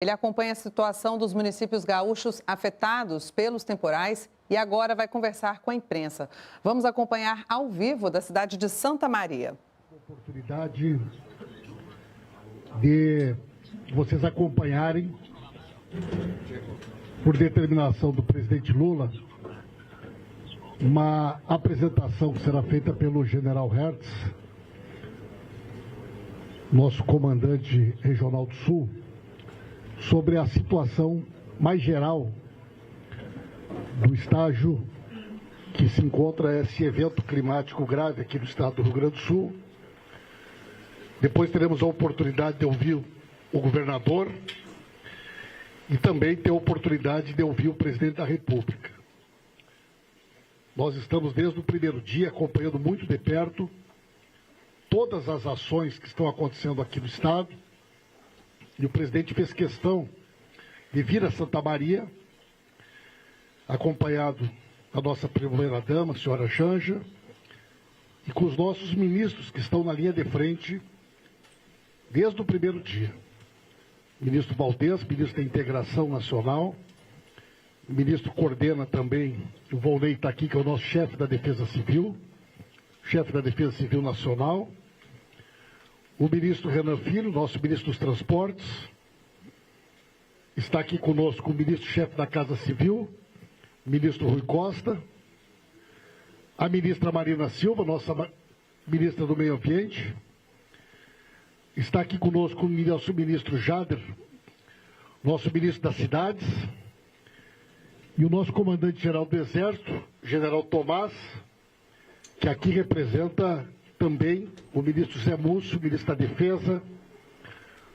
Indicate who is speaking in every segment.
Speaker 1: Ele acompanha a situação dos municípios gaúchos afetados pelos temporais e agora vai conversar com a imprensa. Vamos acompanhar ao vivo da cidade de Santa Maria.
Speaker 2: Oportunidade de vocês acompanharem, por determinação do presidente Lula, uma apresentação que será feita pelo general Hertz, nosso comandante regional do Sul, sobre a situação mais geral do estágio que se encontra esse evento climático grave aqui no estado do Rio Grande do Sul. Depois teremos a oportunidade de ouvir o governador e também ter a oportunidade de ouvir o presidente da República. Nós estamos desde o primeiro dia acompanhando muito de perto todas as ações que estão acontecendo aqui no estado, e o presidente fez questão de vir a Santa Maria, acompanhado da nossa primeira-dama, a senhora Janja, e com os nossos ministros que estão na linha de frente desde o primeiro dia. O ministro Valdez, ministro da Integração Nacional, o ministro coordena também, o Volney está aqui, que é o nosso chefe da Defesa Civil, chefe da Defesa Civil Nacional, o ministro Renan Filho, nosso ministro dos Transportes, está aqui conosco o ministro-chefe da Casa Civil, o ministro Rui Costa, a ministra Marina Silva, nossa ministra do Meio Ambiente, está aqui conosco o nosso ministro Jader, nosso ministro das Cidades, e o nosso comandante-geral do Exército, general Tomás, que aqui representa também o ministro Zé Múcio, ministro da Defesa.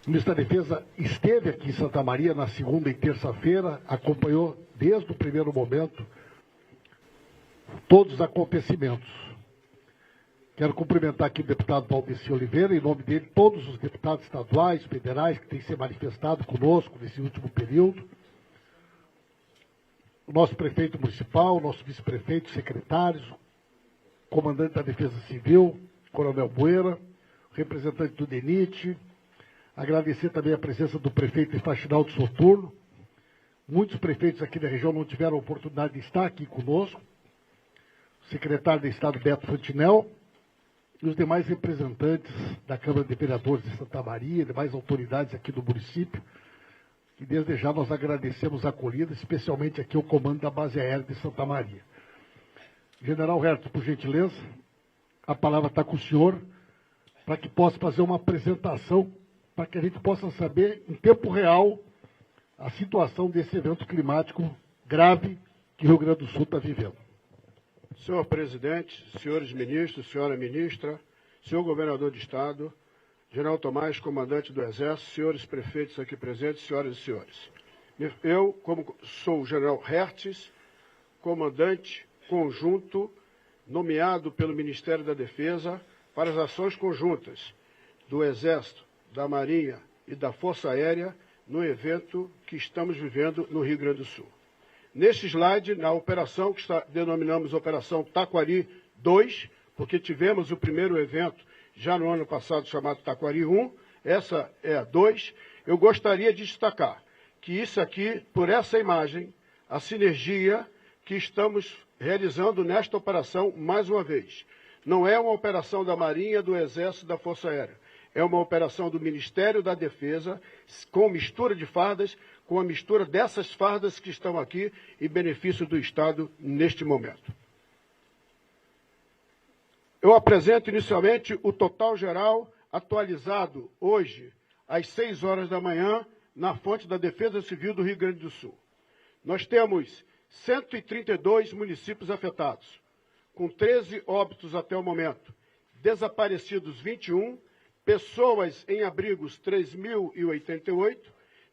Speaker 2: O ministro da Defesa esteve aqui em Santa Maria na segunda e terça-feira, acompanhou desde o primeiro momento todos os acontecimentos. Quero cumprimentar aqui o deputado Valdeci Oliveira, em nome dele, todos os deputados estaduais, federais, que têm se manifestado conosco nesse último período. O nosso prefeito municipal, o nosso vice-prefeito, secretários, comandante da Defesa Civil, Coronel Bueira, representante do DENIT, agradecer também a presença do prefeito Faxinaldo Soturno. Muitos prefeitos aqui da região não tiveram a oportunidade de estar aqui conosco, o secretário de Estado Beto Fantinel, e os demais representantes da Câmara de Vereadores de Santa Maria, demais autoridades aqui do município, que desde já nós agradecemos a acolhida, especialmente aqui o comando da base aérea de Santa Maria. General Hertz, por gentileza, a palavra está com o senhor, para que possa fazer uma apresentação, para que a gente possa saber, em tempo real, a situação desse evento climático grave que o Rio Grande do Sul está vivendo.
Speaker 3: Senhor presidente, senhores ministros, senhora ministra, senhor governador de estado, general Tomás, comandante do Exército, senhores prefeitos aqui presentes, senhoras e senhores. Eu, como sou o general Hertz, comandante conjunto nomeado pelo Ministério da Defesa para as ações conjuntas do Exército, da Marinha e da Força Aérea no evento que estamos vivendo no Rio Grande do Sul. Neste slide, na operação que denominamos Operação Taquari 2, porque tivemos o primeiro evento já no ano passado chamado Taquari 1, essa é a 2, eu gostaria de destacar que isso aqui, por essa imagem, a sinergia que estamos realizando nesta operação, mais uma vez, não é uma operação da Marinha, do Exército e da Força Aérea. É uma operação do Ministério da Defesa, com mistura de fardas, com a mistura dessas fardas que estão aqui em benefício do Estado neste momento. Eu apresento inicialmente o total geral atualizado hoje, às 6 horas da manhã, na fonte da Defesa Civil do Rio Grande do Sul. Nós temos 132 municípios afetados, com 13 óbitos até o momento, desaparecidos 21, pessoas em abrigos 3.088,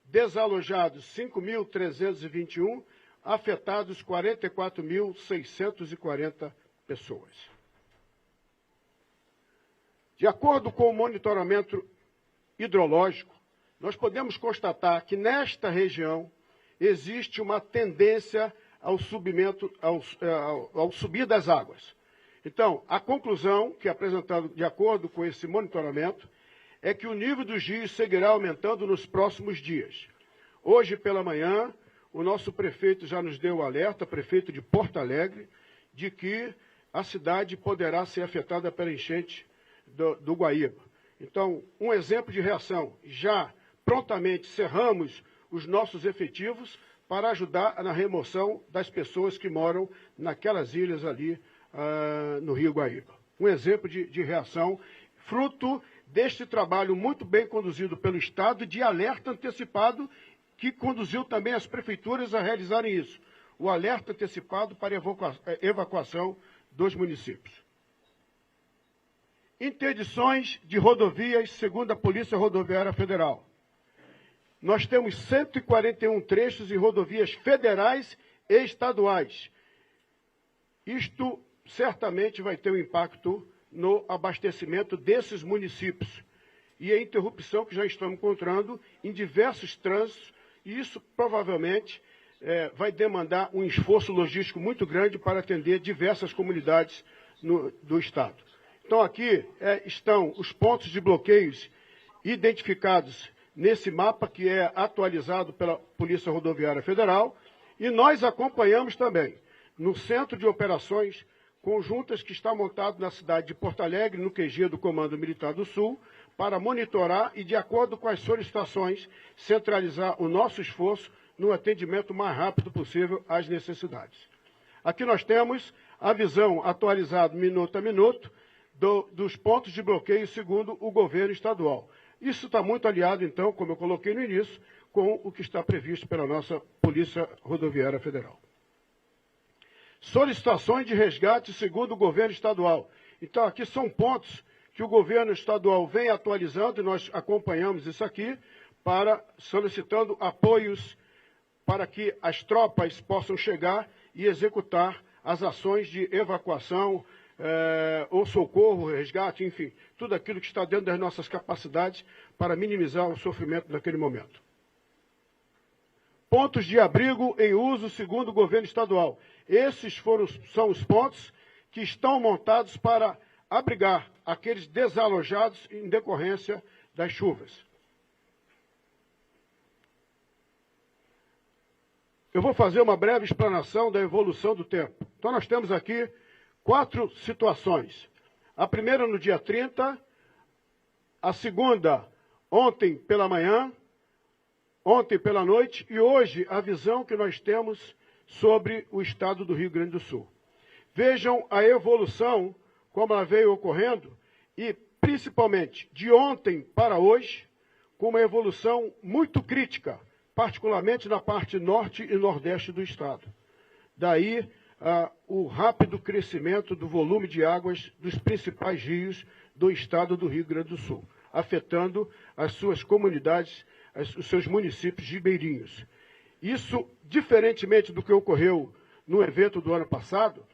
Speaker 3: desalojados 5.321, afetados 44.640 pessoas. De acordo com o monitoramento hidrológico, nós podemos constatar que nesta região existe uma tendência ao subir das águas. Então, a conclusão que é apresentada de acordo com esse monitoramento é que o nível dos rios seguirá aumentando nos próximos dias. Hoje pela manhã, o nosso prefeito já nos deu o alerta, prefeito de Porto Alegre, de que a cidade poderá ser afetada pela enchente do Guaíba. Então, um exemplo de reação, já prontamente cerramos os nossos efetivos para ajudar na remoção das pessoas que moram naquelas ilhas ali no Rio Guaíba. Um exemplo de reação, fruto deste trabalho muito bem conduzido pelo Estado, de alerta antecipado, que conduziu também as prefeituras a realizarem isso. O alerta antecipado para evacuação dos municípios. Interdições de rodovias, segundo a Polícia Rodoviária Federal. Nós temos 141 trechos em rodovias federais e estaduais. Isto certamente vai ter um impacto no abastecimento desses municípios. E a interrupção que já estamos encontrando em diversos trânsitos, e isso provavelmente vai demandar um esforço logístico muito grande para atender diversas comunidades do Estado. Então aqui estão os pontos de bloqueios identificados nesse mapa que é atualizado pela Polícia Rodoviária Federal, e nós acompanhamos também no Centro de Operações Conjuntas que está montado na cidade de Porto Alegre, no QG do Comando Militar do Sul, para monitorar e, de acordo com as solicitações, centralizar o nosso esforço no atendimento mais rápido possível às necessidades. Aqui nós temos a visão atualizada minuto a minuto dos pontos de bloqueio segundo o governo estadual. Isso está muito aliado, então, como eu coloquei no início, com o que está previsto pela nossa Polícia Rodoviária Federal. Solicitações de resgate segundo o governo estadual. Então, aqui são pontos que o governo estadual vem atualizando, e nós acompanhamos isso aqui, solicitando apoios para que as tropas possam chegar e executar as ações de evacuação, ou socorro, resgate, enfim, tudo aquilo que está dentro das nossas capacidades para minimizar o sofrimento naquele momento. Pontos de abrigo em uso segundo o governo estadual. Esses são os pontos que estão montados para abrigar aqueles desalojados em decorrência das chuvas. Eu vou fazer uma breve explanação da evolução do tempo. Então nós temos aqui 4 situações. A primeira no dia 30, a segunda ontem pela manhã, ontem pela noite e hoje a visão que nós temos sobre o estado do Rio Grande do Sul. Vejam a evolução, como ela veio ocorrendo, e principalmente de ontem para hoje, com uma evolução muito crítica, particularmente na parte norte e nordeste do estado. Daí o rápido crescimento do volume de águas dos principais rios do estado do Rio Grande do Sul, afetando as suas comunidades, os seus municípios ribeirinhos. Isso, diferentemente do que ocorreu no evento do ano passado,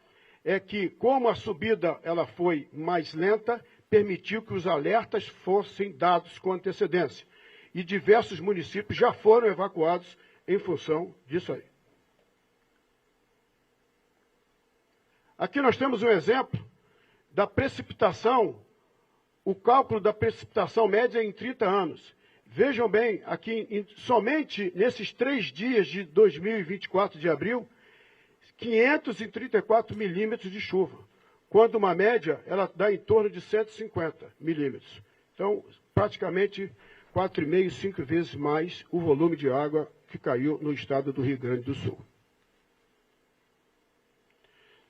Speaker 3: é que, como a subida ela foi mais lenta, permitiu que os alertas fossem dados com antecedência. E diversos municípios já foram evacuados em função disso aí. Aqui nós temos um exemplo da precipitação, o cálculo da precipitação média em 30 anos. Vejam bem, aqui somente nesses 3 dias de 2024 de abril, 534 milímetros de chuva, quando uma média ela dá em torno de 150 milímetros. Então, praticamente 4,5, 5 vezes mais o volume de água que caiu no estado do Rio Grande do Sul.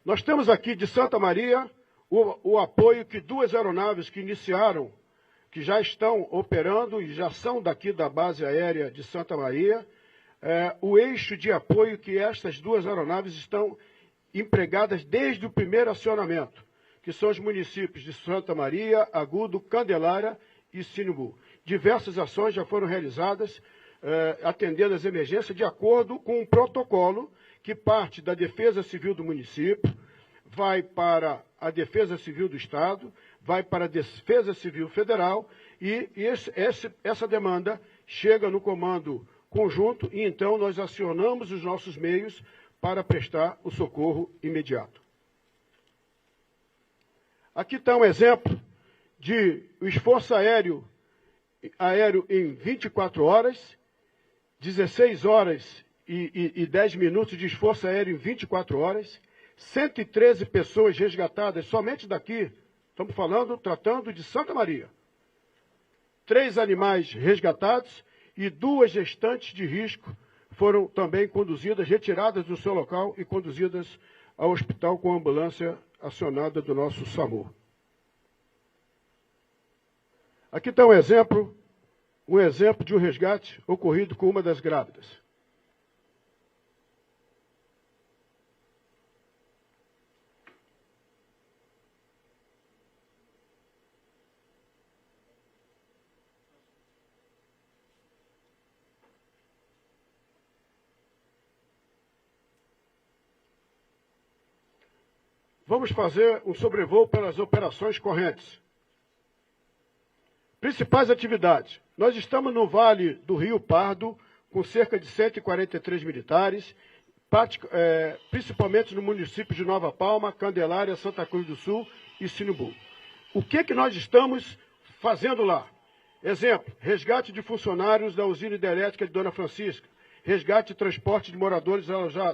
Speaker 3: Nós temos aqui de Santa Maria o apoio que 2 aeronaves que iniciaram, que já estão operando e já são daqui da base aérea de Santa Maria, o eixo de apoio que estas 2 aeronaves estão empregadas desde o primeiro acionamento, que são os municípios de Santa Maria, Agudo, Candelária e Sinimbu. Diversas ações já foram realizadas, atendendo às emergências de acordo com um protocolo que parte da Defesa Civil do município, vai para a Defesa Civil do Estado, vai para a Defesa Civil Federal e essa demanda chega no comando conjunto e então nós acionamos os nossos meios para prestar o socorro imediato. Aqui está um exemplo de o esforço aéreo em 24 horas, 16 horas e 10 minutos de esforço aéreo em 24 horas, 113 pessoas resgatadas somente daqui, estamos tratando de Santa Maria. 3 animais resgatados e 2 gestantes de risco foram também conduzidas, retiradas do seu local e conduzidas ao hospital com a ambulância acionada do nosso SAMU. Aqui está um exemplo de um resgate ocorrido com uma das grávidas. Vamos fazer um sobrevoo pelas operações correntes. Principais atividades. Nós estamos no Vale do Rio Pardo, com cerca de 143 militares, principalmente no município de Nova Palma, Candelária, Santa Cruz do Sul e Sinimbu. O que nós estamos fazendo lá? Exemplo, resgate de funcionários da usina hidrelétrica de Dona Francisca, resgate e transporte de moradores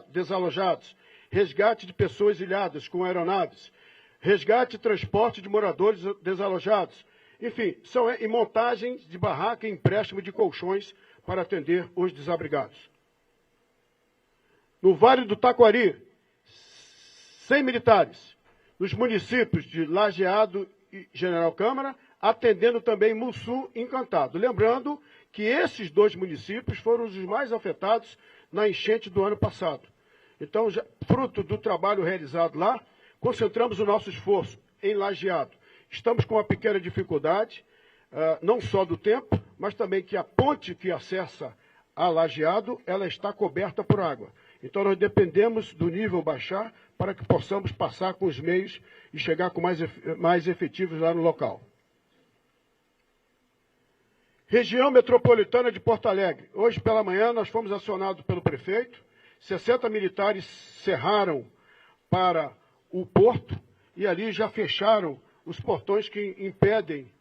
Speaker 3: desalojados, resgate de pessoas ilhadas com aeronaves, resgate e transporte de moradores desalojados. Enfim, são em montagem de barraca e empréstimo de colchões para atender os desabrigados. No Vale do Taquari, 100 militares. Nos municípios de Lajeado e General Câmara, atendendo também Mussu e Encantado. Lembrando que esses 2 municípios foram os mais afetados na enchente do ano passado. Então, fruto do trabalho realizado lá, concentramos o nosso esforço em Lajeado. Estamos com uma pequena dificuldade, não só do tempo, mas também que a ponte que acessa a Lajeado, ela está coberta por água. Então, nós dependemos do nível baixar para que possamos passar com os meios e chegar com mais efetivos lá no local. Região Metropolitana de Porto Alegre. Hoje pela manhã nós fomos acionados pelo prefeito. 60 militares cerraram para o porto e ali já fecharam os portões que impedem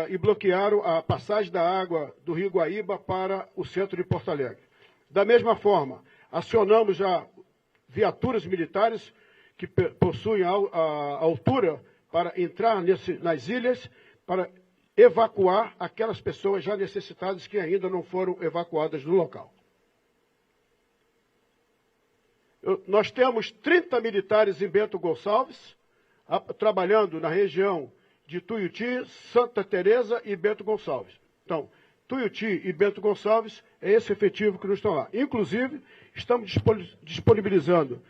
Speaker 3: e bloquearam a passagem da água do Rio Guaíba para o centro de Porto Alegre. Da mesma forma, acionamos já viaturas militares que possuem a altura para entrar nas ilhas, para evacuar aquelas pessoas já necessitadas que ainda não foram evacuadas do local. Nós temos 30 militares em Bento Gonçalves, trabalhando na região de Tuiuti, Santa Teresa e Bento Gonçalves. Então, Tuiuti e Bento Gonçalves é esse efetivo que nos estão lá. Inclusive, estamos disponibilizando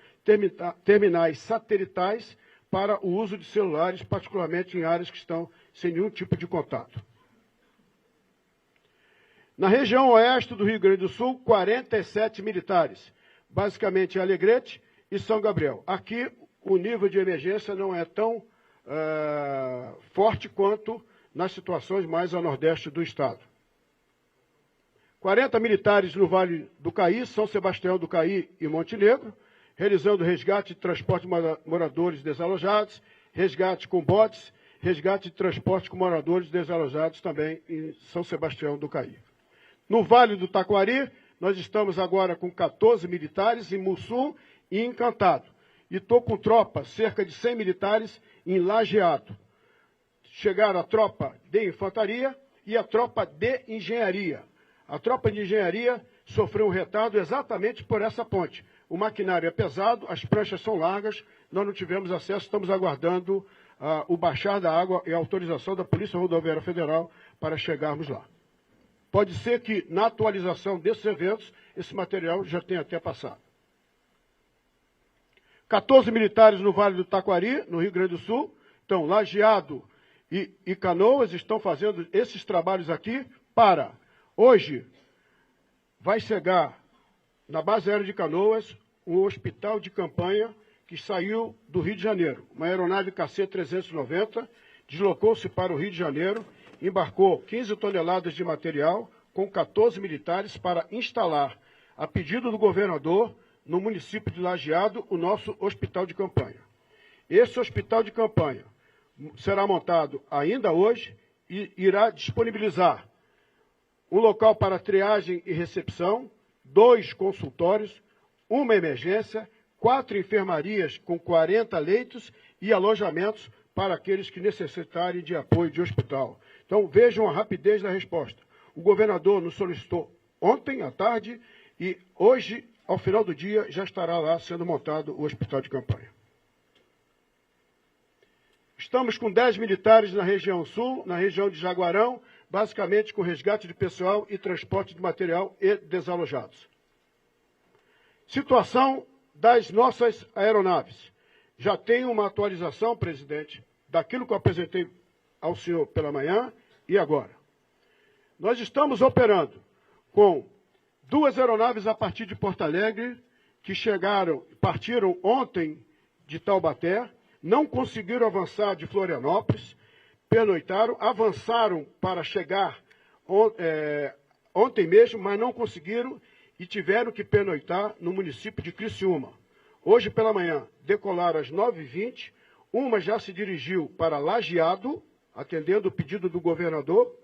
Speaker 3: terminais satelitais para o uso de celulares, particularmente em áreas que estão sem nenhum tipo de contato. Na região oeste do Rio Grande do Sul, 47 militares, basicamente em Alegrete e São Gabriel. Aqui, o nível de emergência não é tão forte quanto nas situações mais a nordeste do estado. 40 militares no Vale do Caí, São Sebastião do Caí e Montenegro, realizando resgate e transporte de moradores desalojados, resgate com botes, resgate e transporte com moradores desalojados também em São Sebastião do Caí. No Vale do Taquari, nós estamos agora com 14 militares em Mussu e Encantado. E estou com tropa, cerca de 100 militares em Lajeado. Chegaram a tropa de infantaria e a tropa de engenharia. A tropa de engenharia sofreu um retardo exatamente por essa ponte. O maquinário é pesado, as pranchas são largas, nós não tivemos acesso, estamos aguardando o baixar da água e a autorização da Polícia Rodoviária Federal para chegarmos lá. Pode ser que, na atualização desses eventos, esse material já tenha até passado. 14 militares no Vale do Taquari, no Rio Grande do Sul. Então, Lajeado e Canoas estão fazendo esses trabalhos aqui para... Hoje, vai chegar na base aérea de Canoas um hospital de campanha que saiu do Rio de Janeiro. Uma aeronave KC-390 deslocou-se para o Rio de Janeiro, embarcou 15 toneladas de material com 14 militares para instalar, a pedido do governador, no município de Lajeado, o nosso hospital de campanha. Esse hospital de campanha será montado ainda hoje e irá disponibilizar um local para triagem e recepção, 2 consultórios, uma emergência, 4 enfermarias com 40 leitos e alojamentos para aqueles que necessitarem de apoio de hospital. Então, vejam a rapidez da resposta. O governador nos solicitou ontem à tarde e hoje, ao final do dia, já estará lá sendo montado o hospital de campanha. Estamos com 10 militares na região sul, na região de Jaguarão, basicamente com resgate de pessoal e transporte de material e desalojados. Situação das nossas aeronaves. Já tem uma atualização, presidente, daquilo que eu apresentei ao senhor pela manhã e agora. Nós estamos operando com 2 aeronaves a partir de Porto Alegre, que partiram ontem de Taubaté, não conseguiram avançar de Florianópolis, pernoitaram, avançaram para chegar ontem mesmo, mas não conseguiram e tiveram que pernoitar no município de Criciúma. Hoje pela manhã, decolaram às 9h20, uma já se dirigiu para Lajeado, atendendo o pedido do governador,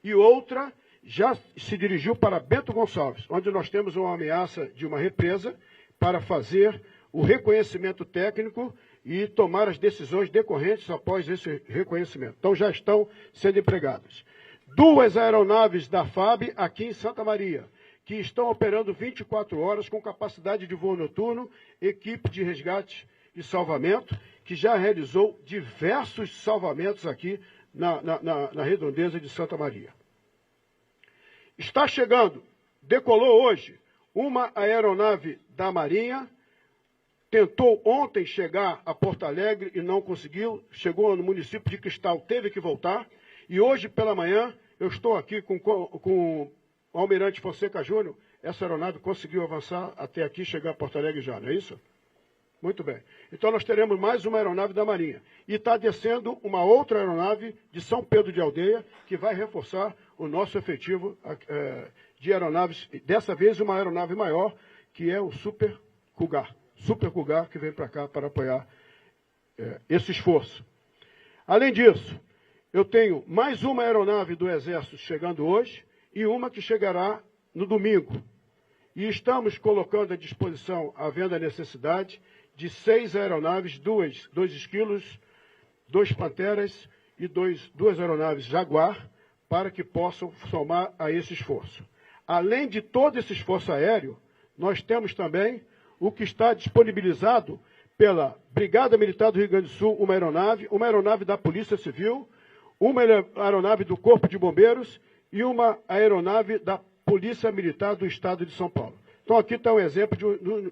Speaker 3: e outra já se dirigiu para Bento Gonçalves, onde nós temos uma ameaça de uma represa para fazer o reconhecimento técnico e tomar as decisões decorrentes após esse reconhecimento. Então já estão sendo empregadas. 2 aeronaves da FAB aqui em Santa Maria, que estão operando 24 horas com capacidade de voo noturno, equipe de resgate e salvamento, que já realizou diversos salvamentos aqui na redondeza de Santa Maria. Está chegando, decolou hoje, uma aeronave da Marinha, tentou ontem chegar a Porto Alegre e não conseguiu, chegou no município de Cristal, teve que voltar, e hoje pela manhã eu estou aqui com o Almirante Fonseca Júnior, essa aeronave conseguiu avançar até aqui, chegar a Porto Alegre já, não é isso? Muito bem. Então nós teremos mais uma aeronave da Marinha. E está descendo uma outra aeronave de São Pedro de Aldeia, que vai reforçar o nosso efetivo de aeronaves. Dessa vez uma aeronave maior, que é o Super Cougar. Super Cougar, que vem para cá para apoiar esse esforço. Além disso, eu tenho mais uma aeronave do Exército chegando hoje e uma que chegará no domingo. E estamos colocando à disposição, havendo a necessidade, de 6 aeronaves, 2 esquilos, 2 Panteras e 2 aeronaves Jaguar, para que possam somar a esse esforço. Além de todo esse esforço aéreo, nós temos também o que está disponibilizado pela Brigada Militar do Rio Grande do Sul, uma aeronave da Polícia Civil, uma aeronave do Corpo de Bombeiros e uma aeronave da Polícia Militar do Estado de São Paulo. Então aqui está um exemplo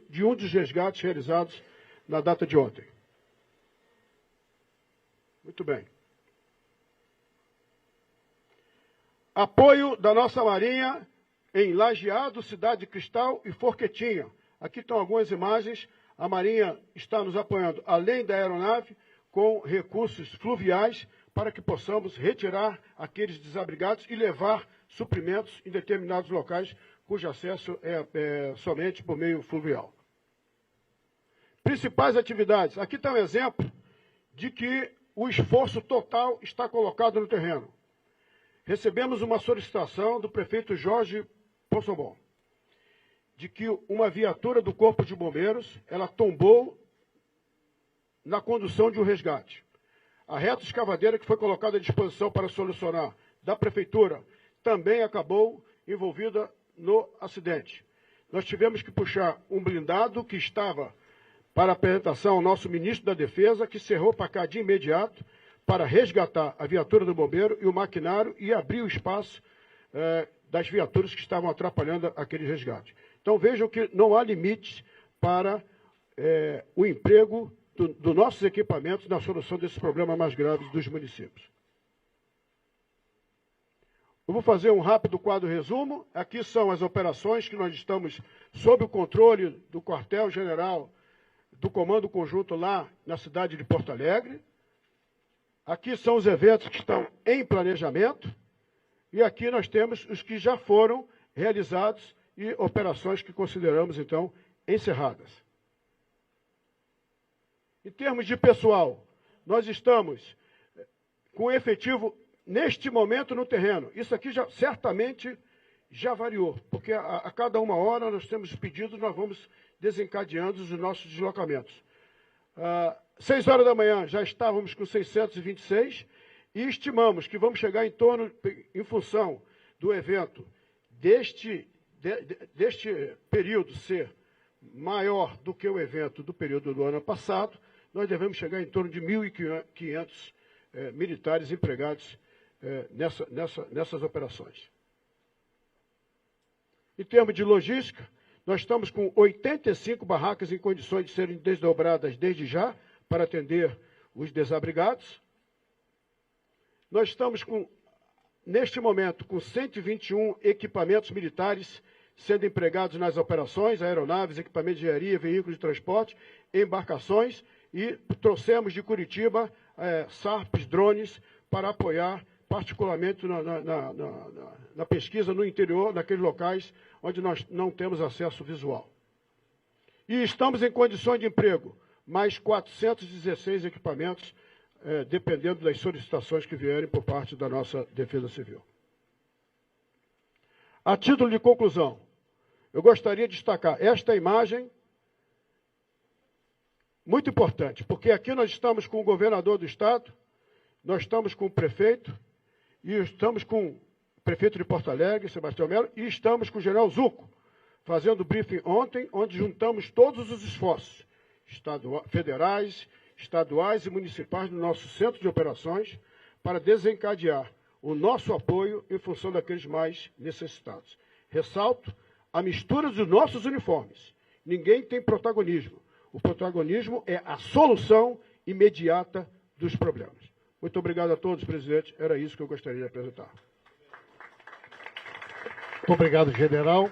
Speaker 3: de um dos resgates realizados na data de ontem. Muito bem. Apoio da nossa Marinha em Lajeado, Cidade de Cristal e Forquetinha. Aqui estão algumas imagens. A Marinha está nos apoiando, além da aeronave, com recursos fluviais para que possamos retirar aqueles desabrigados e levar suprimentos em determinados locais cujo acesso é somente por meio fluvial. Principais atividades. Aqui está um exemplo de que o esforço total está colocado no terreno. Recebemos uma solicitação do prefeito Jorge Ponsonbon, de que uma viatura do Corpo de Bombeiros, ela tombou na condução de um resgate. A reta escavadeira que foi colocada à disposição para solucionar da prefeitura também acabou envolvida no acidente. Nós tivemos que puxar um blindado que estava para apresentação ao nosso ministro da Defesa, que cerrou para cá de imediato para resgatar a viatura do bombeiro e o maquinário e abrir o espaço das viaturas que estavam atrapalhando aquele resgate. Então vejam que não há limites para o emprego dos nossos equipamentos na solução desses problemas mais graves dos municípios. Eu vou fazer um rápido quadro resumo. Aqui são as operações que nós estamos sob o controle do quartel-general do Comando Conjunto lá na cidade de Porto Alegre. Aqui são os eventos que estão em planejamento. E aqui nós temos os que já foram realizados e operações que consideramos, então, encerradas. Em termos de pessoal, nós estamos com efetivo, neste momento, no terreno. Isso aqui já certamente já variou, porque a cada 1 hora nós temos pedidos, nós vamos desencadeando os nossos deslocamentos. 6 horas da manhã já estávamos com 626 e estimamos que vamos chegar em função do evento deste período ser maior do que o evento do período do ano passado, nós devemos chegar em torno de 1.500 militares empregados nessas operações. Em termos de logística, nós estamos com 85 barracas em condições de serem desdobradas desde já para atender os desabrigados. Nós estamos neste momento, com 121 equipamentos militares sendo empregados nas operações, aeronaves, equipamentos de engenharia, veículos de transporte, embarcações, e trouxemos de Curitiba SARPs, drones, para apoiar particularmente na pesquisa no interior, naqueles locais onde nós não temos acesso visual. E estamos em condições de emprego, mais 416 equipamentos, dependendo das solicitações que vierem por parte da nossa Defesa Civil. A título de conclusão, eu gostaria de destacar esta imagem, muito importante, porque aqui nós estamos com o governador do estado, nós estamos com o prefeito, e estamos com o prefeito de Porto Alegre, Sebastião Melo, e estamos com o general Zucco, fazendo briefing ontem, onde juntamos todos os esforços, federais, estaduais e municipais do nosso centro de operações, para desencadear o nosso apoio em função daqueles mais necessitados. Ressalto a mistura dos nossos uniformes. Ninguém tem protagonismo. O protagonismo é a solução imediata dos problemas. Muito obrigado a todos, presidente. Era isso que eu gostaria de apresentar.
Speaker 2: Muito obrigado, general.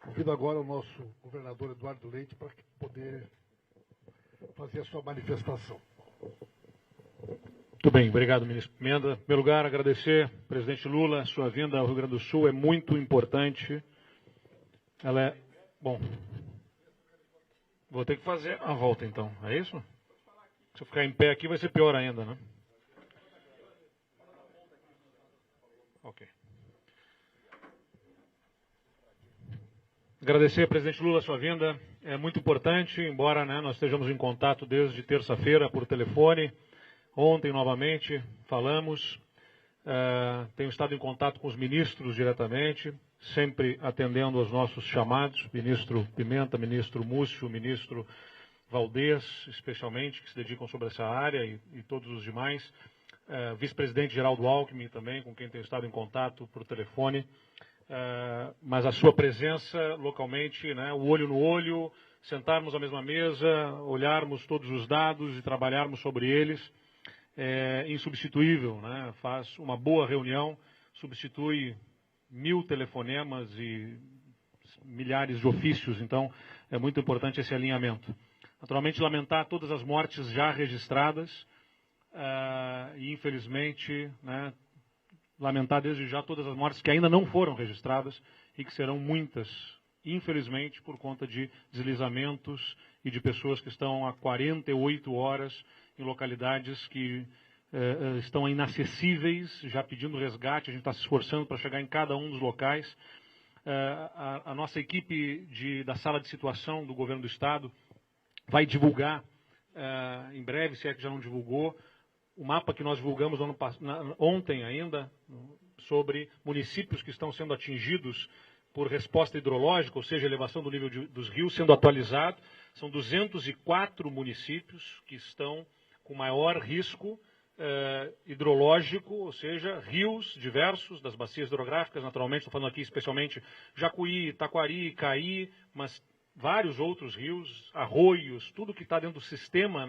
Speaker 2: Convido agora o nosso governador Eduardo Leite para poder fazer a sua manifestação.
Speaker 4: Muito bem, obrigado, ministro Pimenta. Em primeiro lugar, agradecer, presidente Lula, sua vinda ao Rio Grande do Sul é muito importante. Ela é... Bom, vou ter que fazer a volta, então. É isso? Se eu ficar em pé aqui, vai ser pior ainda, né? Ok. Agradecer, presidente Lula, a sua vinda. É muito importante, embora nós estejamos em contato desde terça-feira por telefone. Ontem, novamente, falamos. Tenho estado em contato com os ministros diretamente, sempre atendendo aos nossos chamados. Ministro Pimenta, ministro Múcio, ministro Valdez, especialmente, que se dedicam sobre essa área, e todos os demais. Vice-presidente Geraldo Alckmin também, com quem tenho estado em contato por telefone. Mas a sua presença localmente, o olho no olho, sentarmos à mesma mesa, olharmos todos os dados e trabalharmos sobre eles, é insubstituível, faz uma boa reunião, substitui 1000 telefonemas e milhares de ofícios, então é muito importante esse alinhamento. Naturalmente, lamentar todas as mortes já registradas e, infelizmente, lamentar desde já todas as mortes que ainda não foram registradas e que serão muitas, infelizmente, por conta de deslizamentos e de pessoas que estão há 48 horas em localidades que estão inacessíveis, já pedindo resgate. A gente está se esforçando para chegar em cada um dos locais. A nossa equipe da sala de situação do governo do estado vai divulgar em breve, se é que já não divulgou, o mapa que nós divulgamos ontem ainda, sobre municípios que estão sendo atingidos por resposta hidrológica, ou seja, elevação do nível dos rios, sendo atualizado. São 204 municípios que estão com maior risco hidrológico, ou seja, rios diversos das bacias hidrográficas, naturalmente, estou falando aqui especialmente Jacuí, Taquari, Caí, mas vários outros rios, arroios, tudo que está dentro do sistema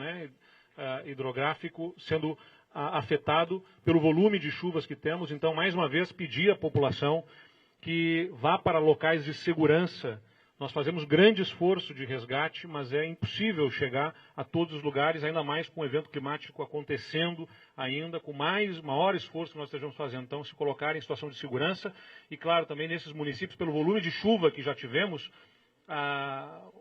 Speaker 4: hidrográfico sendo afetado pelo volume de chuvas que temos. Então, mais uma vez, pedir à população que vá para locais de segurança. Nós fazemos grande esforço de resgate, mas é impossível chegar a todos os lugares, ainda mais com o evento climático acontecendo ainda, com maior esforço que nós estejamos fazendo. Então, se colocar em situação de segurança e, claro, também nesses municípios, pelo volume de chuva que já tivemos,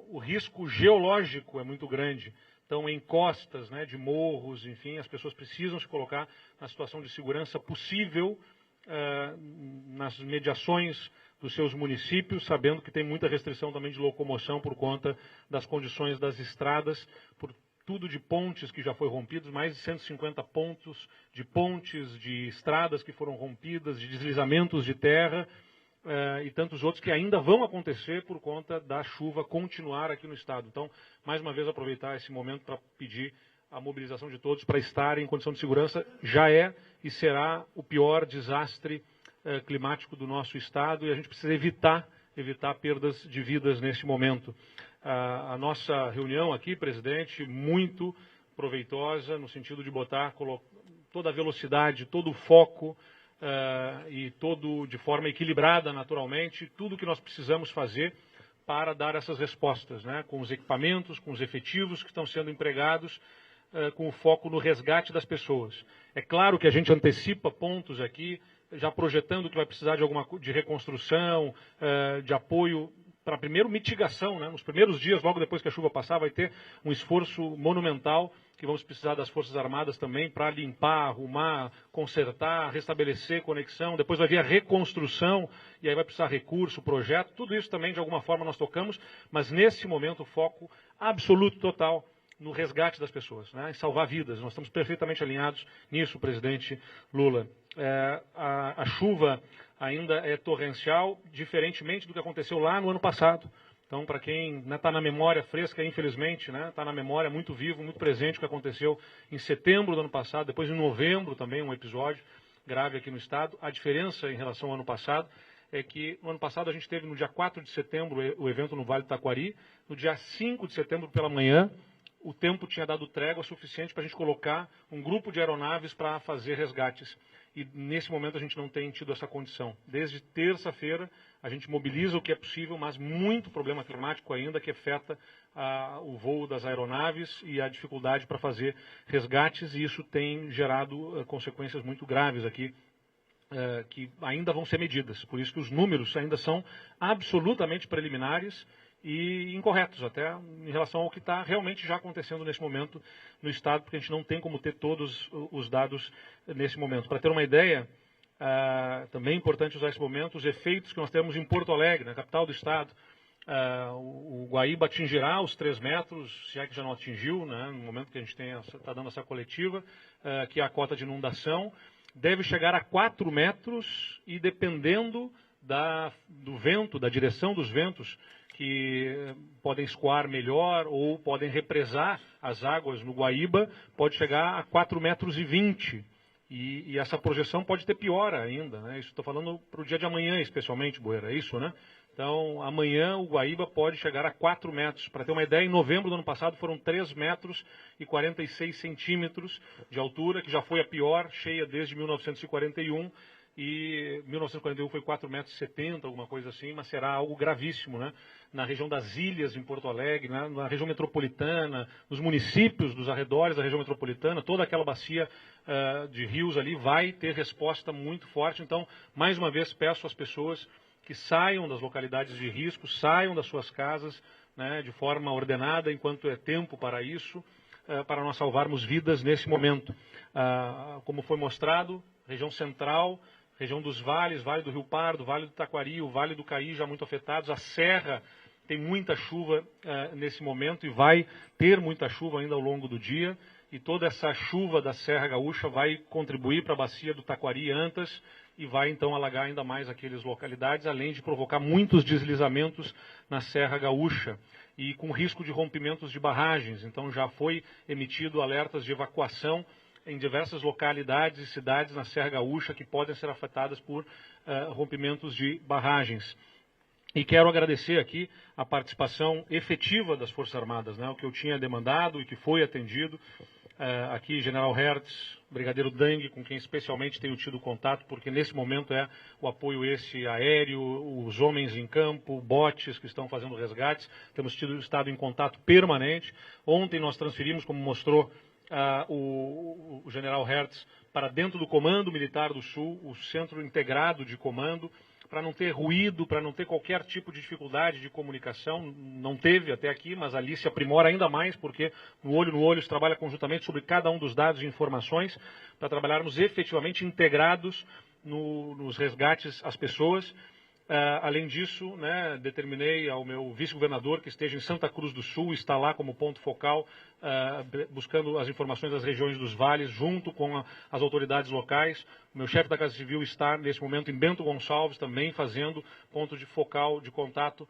Speaker 4: o risco geológico é muito grande. Então, em costas, de morros, enfim, as pessoas precisam se colocar na situação de segurança possível nas mediações dos seus municípios, sabendo que tem muita restrição também de locomoção por conta das condições das estradas, por tudo de pontes que já foi rompidos, mais de 150 pontos de pontes, de estradas que foram rompidas, de deslizamentos de terra e tantos outros que ainda vão acontecer por conta da chuva continuar aqui no estado. Então, mais uma vez, aproveitar esse momento para pedir a mobilização de todos para estar em condição de segurança. Já é e será o pior desastre climático do nosso estado e a gente precisa evitar perdas de vidas nesse momento. A nossa reunião aqui, presidente, muito proveitosa no sentido de botar toda a velocidade, todo o foco e todo de forma equilibrada, naturalmente, tudo que nós precisamos fazer para dar essas respostas, né? Com os equipamentos, com os efetivos que estão sendo empregados, com o foco no resgate das pessoas. É claro que a gente antecipa pontos aqui, já projetando que vai precisar de reconstrução, de apoio para primeiro mitigação, né? Nos primeiros dias, logo depois que a chuva passar, vai ter um esforço monumental que vamos precisar das Forças Armadas também para limpar, arrumar, consertar, restabelecer conexão. Depois vai vir a reconstrução e aí vai precisar recurso, projeto. Tudo isso também de alguma forma nós tocamos, mas nesse momento o foco absoluto, total, no resgate das pessoas, né? Em salvar vidas. Nós estamos perfeitamente alinhados nisso, presidente Lula. A chuva ainda é torrencial, diferentemente do que aconteceu lá no ano passado. Então, para quem está na memória fresca, infelizmente, está na memória muito vivo, muito presente o que aconteceu em setembro do ano passado, depois em novembro também, um episódio grave aqui no estado. A diferença em relação ao ano passado é que no ano passado a gente teve no dia 4 de setembro o evento no Vale do Taquari, no dia 5 de setembro pela manhã, o tempo tinha dado trégua suficiente para a gente colocar um grupo de aeronaves para fazer resgates. E nesse momento a gente não tem tido essa condição. Desde terça-feira a gente mobiliza o que é possível, mas muito problema climático ainda que afeta o voo das aeronaves e a dificuldade para fazer resgates, e isso tem gerado consequências muito graves aqui, que ainda vão ser medidas. Por isso que os números ainda são absolutamente preliminares e incorretos até em relação ao que está realmente já acontecendo nesse momento no estado, porque a gente não tem como ter todos os dados nesse momento. Para ter uma ideia, também é importante usar esse momento, os efeitos que nós temos em Porto Alegre, na capital do estado. O Guaíba atingirá os 3 metros, se é que já não atingiu, né, no momento que a gente está dando essa coletiva, que é a cota de inundação, deve chegar a 4 metros e dependendo do vento, da direção dos ventos, que podem escoar melhor ou podem represar as águas no Guaíba, pode chegar a 4,20 metros. E essa projeção pode ter pior ainda, né? Isso estou falando para o dia de amanhã, especialmente, Boeira, é isso, né? Então, amanhã o Guaíba pode chegar a 4 metros. Para ter uma ideia, em novembro do ano passado foram 3 metros e 46 centímetros de altura, que já foi a pior cheia desde 1941. E 1941 foi 4,70 metros, alguma coisa assim, mas será algo gravíssimo, né? Na região das ilhas, em Porto Alegre, né? Na região metropolitana, nos municípios dos arredores da região metropolitana, toda aquela bacia de rios ali vai ter resposta muito forte. Então, mais uma vez, peço às pessoas que saiam das localidades de risco, saiam das suas casas, né, de forma ordenada, enquanto é tempo para isso, para nós salvarmos vidas nesse momento. Como foi mostrado, região central, região dos vales, Vale do Rio Pardo, Vale do Taquari, o Vale do Caí já muito afetados, a Serra tem muita chuva nesse momento e vai ter muita chuva ainda ao longo do dia, e toda essa chuva da Serra Gaúcha vai contribuir para a bacia do Taquari e Antas e vai então alagar ainda mais aquelas localidades, além de provocar muitos deslizamentos na Serra Gaúcha e com risco de rompimentos de barragens. Então já foi emitido alertas de evacuação em diversas localidades e cidades na Serra Gaúcha que podem ser afetadas por rompimentos de barragens. E quero agradecer aqui a participação efetiva das Forças Armadas, né, o que eu tinha demandado e que foi atendido. Aqui, General Hertz, Brigadeiro Dang, com quem especialmente tenho tido contato, porque nesse momento é o apoio aéreo, os homens em campo, botes que estão fazendo resgates. Temos estado em contato permanente. Ontem nós transferimos, como mostrou o General Hertz, para dentro do Comando Militar do Sul, o Centro Integrado de Comando, para não ter ruído, para não ter qualquer tipo de dificuldade de comunicação. Não teve até aqui, mas ali se aprimora ainda mais, porque no olho se trabalha conjuntamente sobre cada um dos dados e informações, para trabalharmos efetivamente integrados nos resgates às pessoas. Além disso, né, determinei ao meu vice-governador que esteja em Santa Cruz do Sul, está lá como ponto focal, buscando as informações das regiões dos vales, junto com as autoridades locais. O meu chefe da Casa Civil está, nesse momento, em Bento Gonçalves, também fazendo ponto de focal de contato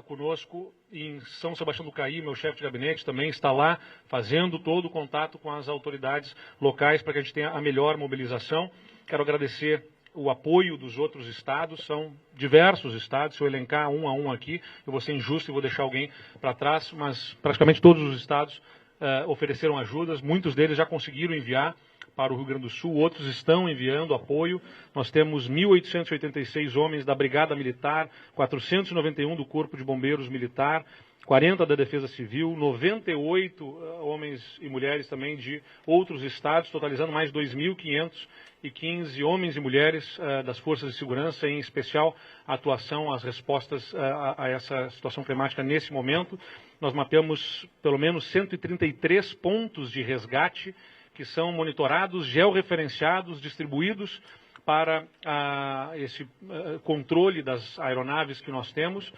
Speaker 4: conosco. Em São Sebastião do Caí, meu chefe de gabinete também está lá, fazendo todo o contato com as autoridades locais para que a gente tenha a melhor mobilização. Quero agradecer o apoio dos outros estados, são diversos estados, se eu elencar um a um aqui, eu vou ser injusto e vou deixar alguém para trás, mas praticamente todos os estados ofereceram ajudas, muitos deles já conseguiram enviar para o Rio Grande do Sul, outros estão enviando apoio. Nós temos 1.886 homens da Brigada Militar, 491 do Corpo de Bombeiros Militar, 40 da Defesa Civil, 98 homens e mulheres também de outros estados, totalizando mais 2.515 homens e mulheres das forças de segurança, em especial a atuação, as respostas a essa situação climática nesse momento. Nós mapeamos pelo menos 133 pontos de resgate que são monitorados, georreferenciados, distribuídos para esse controle das aeronaves que nós temos.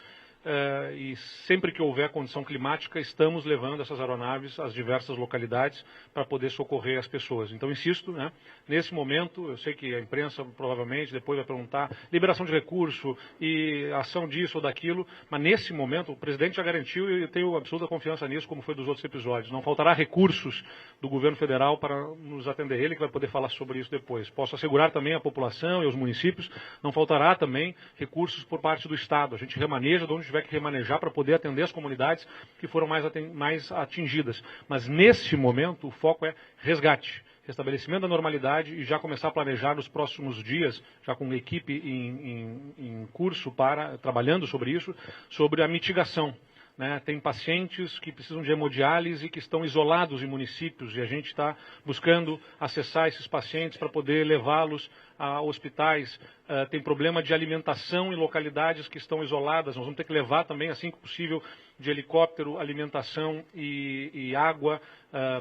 Speaker 4: E sempre que houver condição climática, estamos levando essas aeronaves às diversas localidades para poder socorrer as pessoas. Então, insisto, né, nesse momento, eu sei que a imprensa provavelmente depois vai perguntar liberação de recurso e ação disso ou daquilo, mas nesse momento o presidente já garantiu e eu tenho absoluta confiança nisso, como foi dos outros episódios. Não faltará recursos do governo federal para nos atender. Ele que vai poder falar sobre isso depois. Posso assegurar também à população e aos municípios, não faltará também recursos por parte do Estado. A gente remaneja de onde tiver que remanejar para poder atender as comunidades que foram mais atingidas. Mas nesse momento o foco é resgate, restabelecimento da normalidade e já começar a planejar nos próximos dias, já com equipe em curso trabalhando sobre isso, sobre a mitigação. Né? Tem pacientes que precisam de hemodiálise que estão isolados em municípios e a gente está buscando acessar esses pacientes para poder levá-los a hospitais. Tem problema de alimentação em localidades que estão isoladas. Nós vamos ter que levar também, assim que possível, de helicóptero, alimentação e água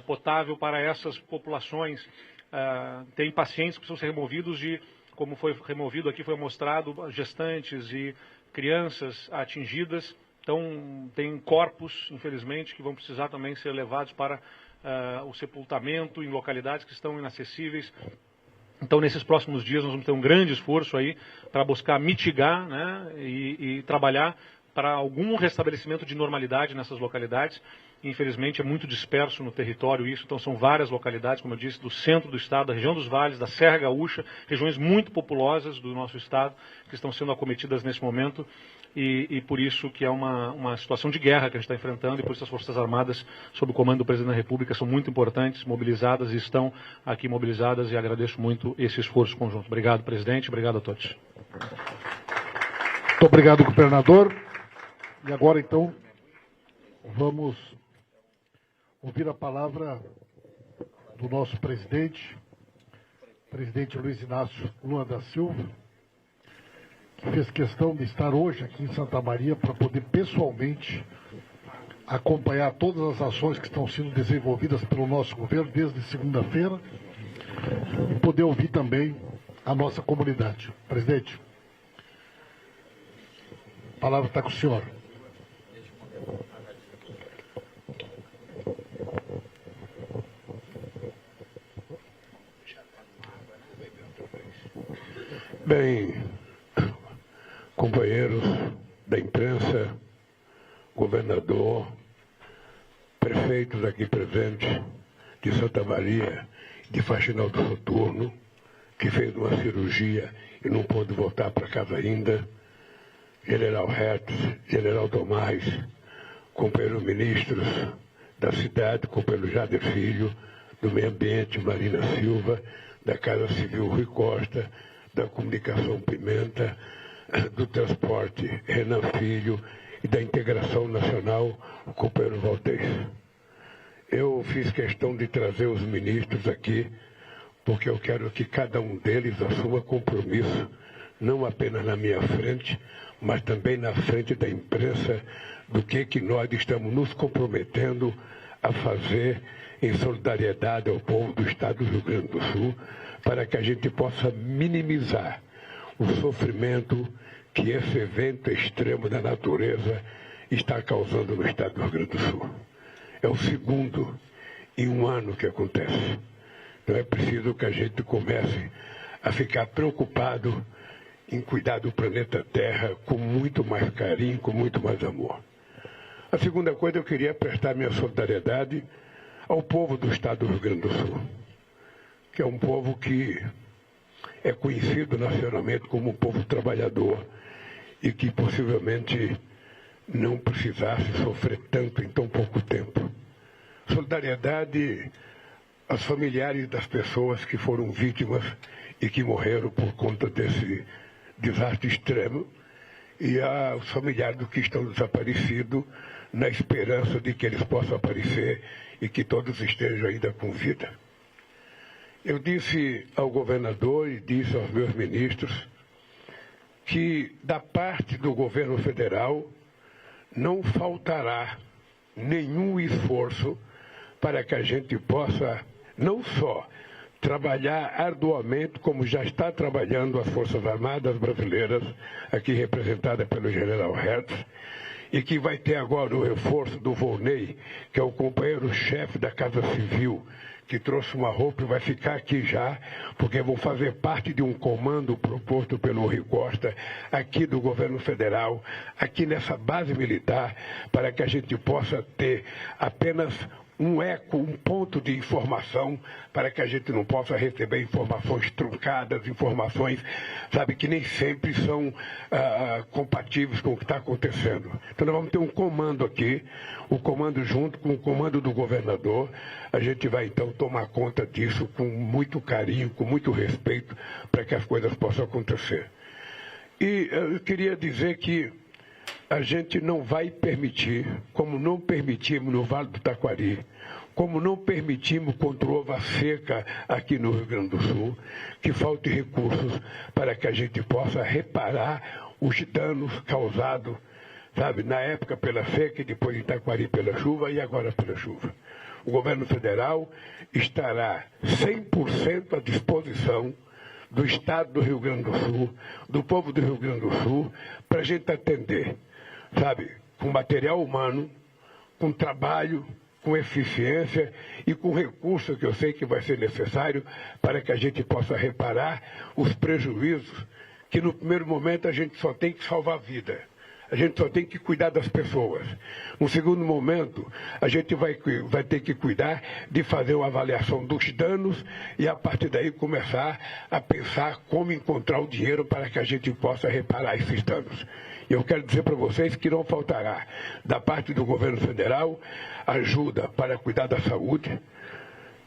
Speaker 4: potável para essas populações. Tem pacientes que precisam ser removidos como foi removido aqui, foi mostrado, gestantes e crianças atingidas. Então, tem corpos, infelizmente, que vão precisar também ser levados para o sepultamento em localidades que estão inacessíveis. Então, nesses próximos dias, nós vamos ter um grande esforço aí para buscar mitigar, né, e trabalhar para algum restabelecimento de normalidade nessas localidades. Infelizmente, é muito disperso no território isso, então são várias localidades, como eu disse, do centro do estado, da região dos vales, da Serra Gaúcha, regiões muito populosas do nosso estado, que estão sendo acometidas nesse momento. E por isso que é uma situação de guerra que a gente está enfrentando, e por isso as Forças Armadas, sob o comando do Presidente da República, são muito importantes, mobilizadas e estão aqui mobilizadas, e agradeço muito esse esforço conjunto. Obrigado, presidente, obrigado a todos.
Speaker 2: Muito obrigado, governador. E agora, então, vamos ouvir a palavra do nosso presidente Luiz Inácio Lula da Silva, que fez questão de estar hoje aqui em Santa Maria para poder pessoalmente acompanhar todas as ações que estão sendo desenvolvidas pelo nosso governo desde segunda-feira e poder ouvir também a nossa comunidade. Presidente, a palavra está com o senhor.
Speaker 5: Bem, companheiros da imprensa, governador, prefeitos aqui presentes de Santa Maria, de Faxinal do Soturno, que fez uma cirurgia e não pôde voltar para casa ainda, General Hertz, General Tomás, companheiros ministros da cidade, companheiro Jader Filho, do Meio Ambiente, Marina Silva, da Casa Civil Rui Costa, da Comunicação Pimenta, do Transporte Renan Filho e da Integração Nacional, o companheiro Valdez. Eu fiz questão de trazer os ministros aqui, porque eu quero que cada um deles assuma compromisso, não apenas na minha frente, mas também na frente da imprensa, do que nós estamos nos comprometendo a fazer em solidariedade ao povo do estado do Rio Grande do Sul, para que a gente possa minimizar o sofrimento que esse evento extremo da natureza está causando no estado do Rio Grande do Sul. É o segundo em um ano que acontece. Então é preciso que a gente comece a ficar preocupado em cuidar do planeta Terra com muito mais carinho, com muito mais amor. A segunda coisa, eu queria prestar minha solidariedade ao povo do estado do Rio Grande do Sul, que é um povo que é conhecido nacionalmente como um povo trabalhador e que possivelmente não precisasse sofrer tanto em tão pouco tempo. Solidariedade aos familiares das pessoas que foram vítimas e que morreram por conta desse desastre extremo e aos familiares dos que estão desaparecidos, na esperança de que eles possam aparecer e que todos estejam ainda com vida. Eu disse ao governador e disse aos meus ministros que da parte do governo federal não faltará nenhum esforço para que a gente possa não só trabalhar arduamente, como já está trabalhando as Forças Armadas Brasileiras, aqui representada pelo general Hertz, e que vai ter agora o reforço do Volney, que é o companheiro-chefe da Casa Civil, que trouxe uma roupa e vai ficar aqui já, porque vão fazer parte de um comando proposto pelo Rui Costa, aqui do governo federal, aqui nessa base militar, para que a gente possa ter apenas um eco, um ponto de informação, para que a gente não possa receber informações truncadas, informações, sabe, que nem sempre são compatíveis com o que está acontecendo. Então nós vamos ter um comando aqui, o comando junto com o comando do governador. A gente vai então tomar conta disso com muito carinho, com muito respeito, para que as coisas possam acontecer. E eu queria dizer que a gente não vai permitir, como não permitimos no Vale do Taquari, como não permitimos contra o Ova Seca aqui no Rio Grande do Sul, que falte recursos para que a gente possa reparar os danos causados, sabe, na época pela seca e depois em Taquari pela chuva e agora pela chuva. O governo federal estará 100% à disposição do Estado do Rio Grande do Sul, do povo do Rio Grande do Sul, para a gente atender, sabe, com material humano, com trabalho, com eficiência e com recurso que eu sei que vai ser necessário para que a gente possa reparar os prejuízos que no primeiro momento a gente só tem que salvar a vida. A gente só tem que cuidar das pessoas. No segundo momento, a gente vai ter que cuidar de fazer uma avaliação dos danos e, a partir daí, começar a pensar como encontrar o dinheiro para que a gente possa reparar esses danos. E eu quero dizer para vocês que não faltará, da parte do governo federal, ajuda para cuidar da saúde.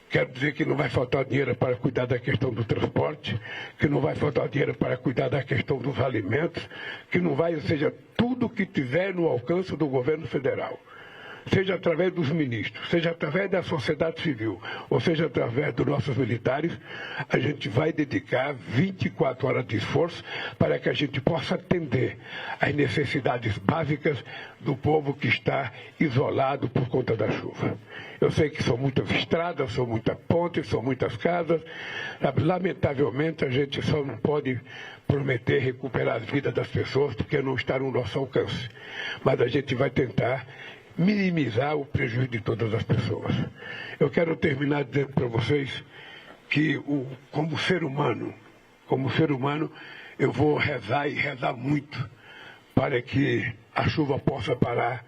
Speaker 5: Quero dizer que não vai faltar dinheiro para cuidar da questão do transporte, que não vai faltar dinheiro para cuidar da questão dos alimentos, que não vai, ou seja, tudo que tiver no alcance do governo federal, seja através dos ministros, seja através da sociedade civil, ou seja através dos nossos militares, a gente vai dedicar 24 horas de esforço para que a gente possa atender às necessidades básicas do povo que está isolado por conta da chuva. Eu sei que são muitas estradas, são muitas pontes, são muitas casas. Sabe? Lamentavelmente, a gente só não pode prometer recuperar as vidas das pessoas porque não está no nosso alcance. Mas a gente vai tentar minimizar o prejuízo de todas as pessoas. Eu quero terminar dizendo para vocês que, como ser humano, eu vou rezar e rezar muito para que a chuva possa parar,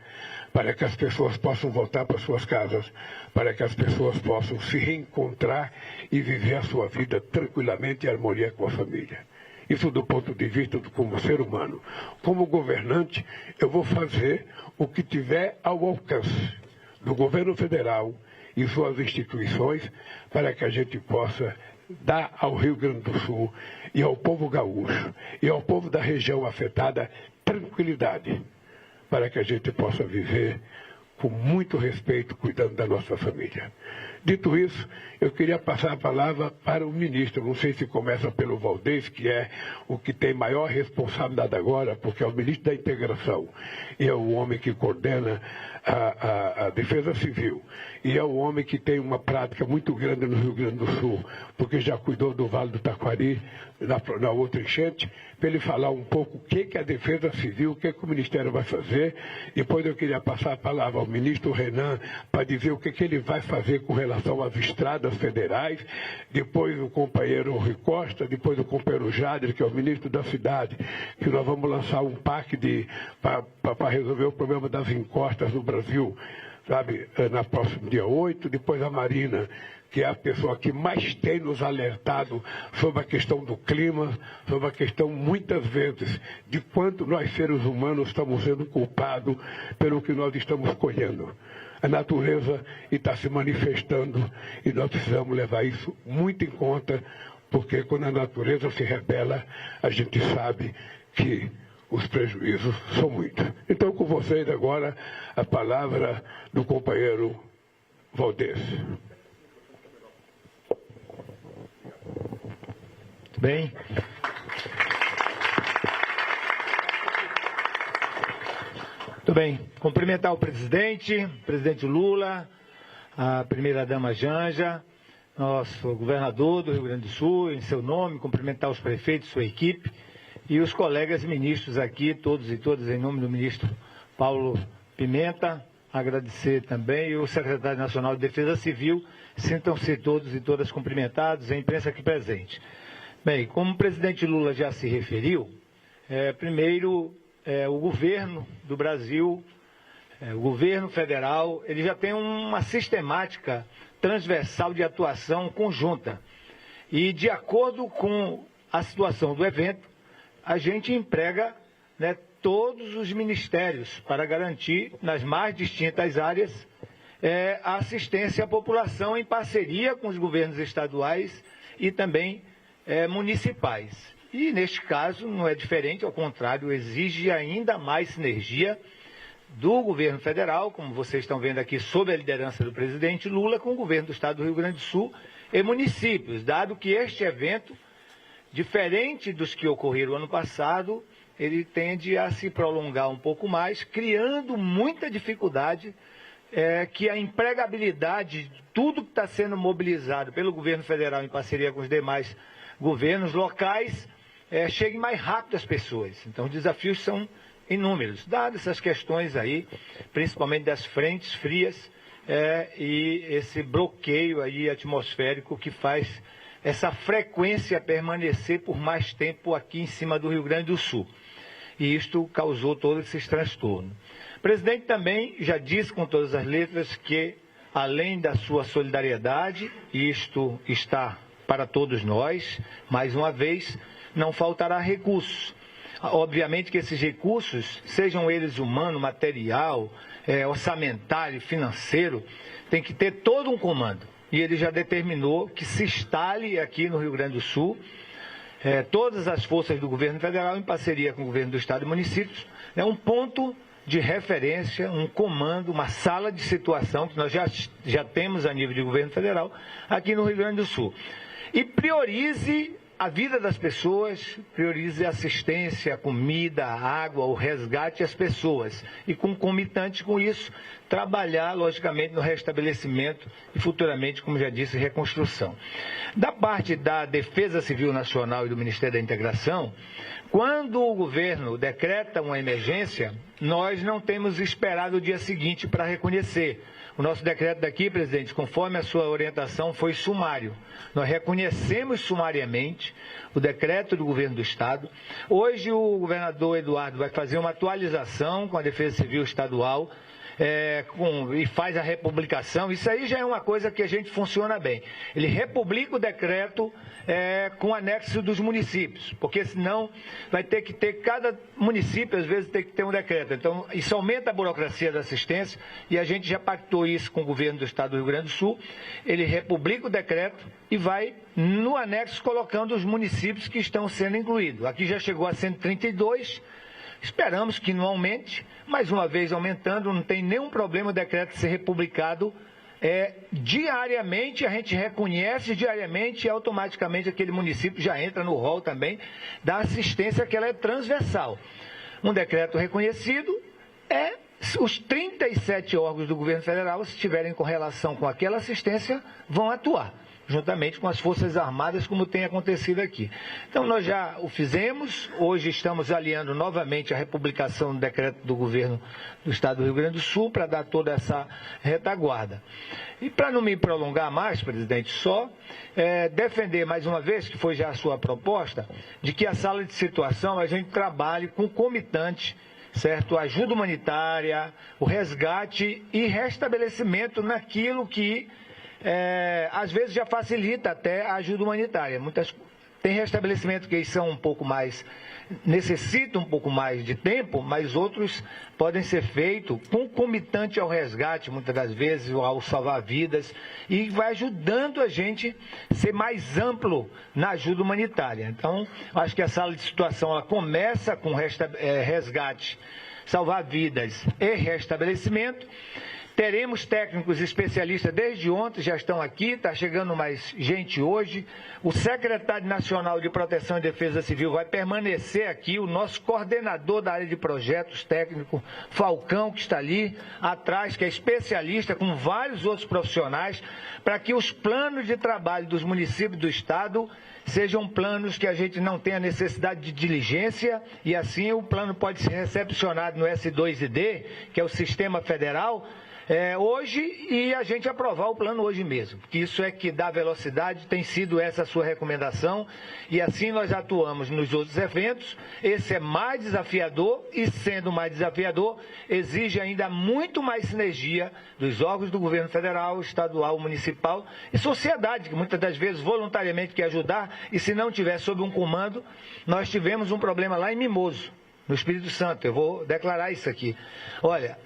Speaker 5: para que as pessoas possam voltar para suas casas, para que as pessoas possam se reencontrar e viver a sua vida tranquilamente em harmonia com a família. Isso do ponto de vista como ser humano. Como governante, eu vou fazer o que tiver ao alcance do governo federal e suas instituições para que a gente possa dar ao Rio Grande do Sul e ao povo gaúcho e ao povo da região afetada tranquilidade, para que a gente possa viver com muito respeito, cuidando da nossa família. Dito isso, eu queria passar a palavra para o ministro. Não sei se começa pelo Valdez, que é o que tem maior responsabilidade agora, porque é o ministro da Integração e é o homem que coordena a Defesa Civil. E é o homem que tem uma prática muito grande no Rio Grande do Sul, porque já cuidou do Vale do Taquari, na outra enchente, para ele falar um pouco o que é a Defesa Civil, o que o Ministério vai fazer. Depois eu queria passar a palavra ao ministro Renan para dizer o que ele vai fazer com relação às estradas federais, depois o companheiro Rui Costa, depois o companheiro Jader, que é o ministro da Cidade, que nós vamos lançar um PAC para resolver o problema das encostas no Brasil, sabe, na próxima dia 8, depois a Marina, que é a pessoa que mais tem nos alertado sobre a questão do clima, sobre a questão, muitas vezes, de quanto nós seres humanos estamos sendo culpados pelo que nós estamos colhendo. A natureza está se manifestando e nós precisamos levar isso muito em conta, porque quando a natureza se rebela, a gente sabe que os prejuízos são muitos. Então, com vocês agora, a palavra do companheiro Valdez.
Speaker 6: Bem, muito bem. Cumprimentar o presidente Lula, a primeira-dama Janja, nosso governador do Rio Grande do Sul, em seu nome, cumprimentar os prefeitos, sua equipe, e os colegas ministros aqui, todos e todas, em nome do ministro Paulo Pimenta, agradecer também, e o secretário nacional de Defesa Civil, sintam-se todos e todas cumprimentados, a imprensa aqui presente. Bem, como o presidente Lula já se referiu, primeiro, o governo do Brasil, o governo federal, ele já tem uma sistemática transversal de atuação conjunta. E, de acordo com a situação do evento, a gente emprega, né, todos os ministérios para garantir, nas mais distintas áreas, a assistência à população em parceria com os governos estaduais e também municipais. E, neste caso, não é diferente, ao contrário, exige ainda mais sinergia do governo federal, como vocês estão vendo aqui, sob a liderança do presidente Lula, com o governo do estado do Rio Grande do Sul e municípios, dado que este evento, diferente dos que ocorreram ano passado, ele tende a se prolongar um pouco mais, criando muita dificuldade, que a empregabilidade de tudo que está sendo mobilizado pelo governo federal em parceria com os demais governos locais, chegue mais rápido às pessoas. Então, os desafios são inúmeros, dadas essas questões aí, principalmente das frentes frias e esse bloqueio aí atmosférico que faz essa frequência permanecer por mais tempo aqui em cima do Rio Grande do Sul. E isto causou todos esses transtornos. O presidente também já disse com todas as letras que, além da sua solidariedade, isto está para todos nós, mais uma vez, não faltará recursos. Obviamente que esses recursos, sejam eles humano, material, orçamentário, financeiro, tem que ter todo um comando. E ele já determinou que se instale aqui no Rio Grande do Sul todas as forças do governo federal, em parceria com o governo do estado e municípios, um ponto de referência, um comando, uma sala de situação que nós já temos a nível de governo federal aqui no Rio Grande do Sul. E priorize a vida das pessoas, priorize a assistência, a comida, a água, o resgate às pessoas. E concomitante com isso, trabalhar, logicamente, no restabelecimento e futuramente, como já disse, reconstrução. Da parte da Defesa Civil Nacional e do Ministério da Integração, quando o governo decreta uma emergência, nós não temos esperado o dia seguinte para reconhecer. O nosso decreto daqui, presidente, conforme a sua orientação, foi sumário. Nós reconhecemos sumariamente o decreto do governo do estado. Hoje o governador Eduardo vai fazer uma atualização com a Defesa Civil Estadual e faz a republicação. Isso aí já é uma coisa que a gente funciona bem. Ele republica o decreto com anexo dos municípios, porque senão vai ter que ter, cada município às vezes tem que ter um decreto. Então isso aumenta a burocracia da assistência e a gente já pactou isso com o governo do estado do Rio Grande do Sul. Ele republica o decreto e vai no anexo colocando os municípios que estão sendo incluídos. Aqui já chegou a 132, Esperamos que não aumente, mais uma vez aumentando, não tem nenhum problema o decreto ser republicado diariamente, a gente reconhece diariamente e automaticamente aquele município já entra no rol também da assistência, que ela é transversal. Um decreto reconhecido os 37 órgãos do governo federal, se tiverem correlação com aquela assistência, vão atuar, juntamente com as Forças Armadas, como tem acontecido aqui. Então, nós já o fizemos, hoje estamos aliando novamente a republicação do decreto do governo do Estado do Rio Grande do Sul para dar toda essa retaguarda. E para não me prolongar mais, presidente, só defender mais uma vez, que foi já a sua proposta, de que a sala de situação a gente trabalhe concomitante, certo? A ajuda humanitária, o resgate e restabelecimento naquilo que às vezes já facilita até a ajuda humanitária. Tem restabelecimento que são um pouco mais, necessitam um pouco mais de tempo, mas outros podem ser feitos concomitante ao resgate, muitas das vezes, ao salvar vidas, e vai ajudando a gente a ser mais amplo na ajuda humanitária. Então, acho que a sala de situação ela começa com resgate, salvar vidas e restabelecimento. Teremos técnicos especialistas desde ontem, já estão aqui, está chegando mais gente hoje. O secretário nacional de Proteção e Defesa Civil vai permanecer aqui, o nosso coordenador da área de projetos técnico, Falcão, que está ali atrás, que é especialista, com vários outros profissionais, para que os planos de trabalho dos municípios do Estado sejam planos que a gente não tenha necessidade de diligência, e assim o plano pode ser recepcionado no S2ID, que é o Sistema Federal, hoje, e a gente aprovar o plano hoje mesmo, que isso é que dá velocidade, tem sido essa a sua recomendação, e assim nós atuamos nos outros eventos. Esse é mais desafiador, e sendo mais desafiador, exige ainda muito mais sinergia dos órgãos do governo federal, estadual, municipal e sociedade, que muitas das vezes voluntariamente quer ajudar, e se não tiver sob um comando. Nós tivemos um problema lá em Mimoso, no Espírito Santo, eu vou declarar isso aqui. Olha,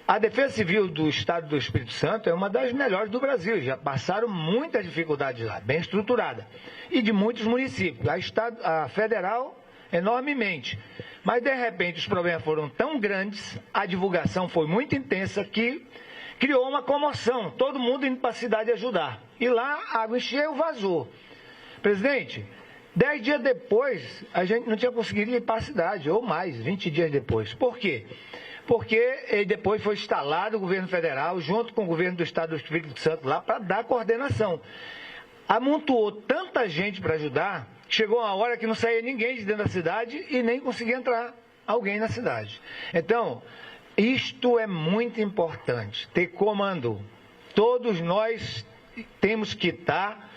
Speaker 6: a Defesa Civil do Estado do Espírito Santo é uma das melhores do Brasil, já passaram muitas dificuldades lá, bem estruturada, e de muitos municípios, a federal enormemente, mas de repente os problemas foram tão grandes, a divulgação foi muito intensa, que criou uma comoção, todo mundo indo para a cidade ajudar, e lá a água encheu, vazou. Presidente, 10 dias depois, a gente não tinha conseguido ir para a cidade, ou mais, 20 dias depois. Por quê? Porque depois foi instalado o governo federal, junto com o governo do Estado do Espírito Santo lá, para dar coordenação. Amontoou tanta gente para ajudar, que chegou uma hora que não saía ninguém de dentro da cidade e nem conseguia entrar alguém na cidade. Então, isto é muito importante, ter comando. Todos nós temos que estar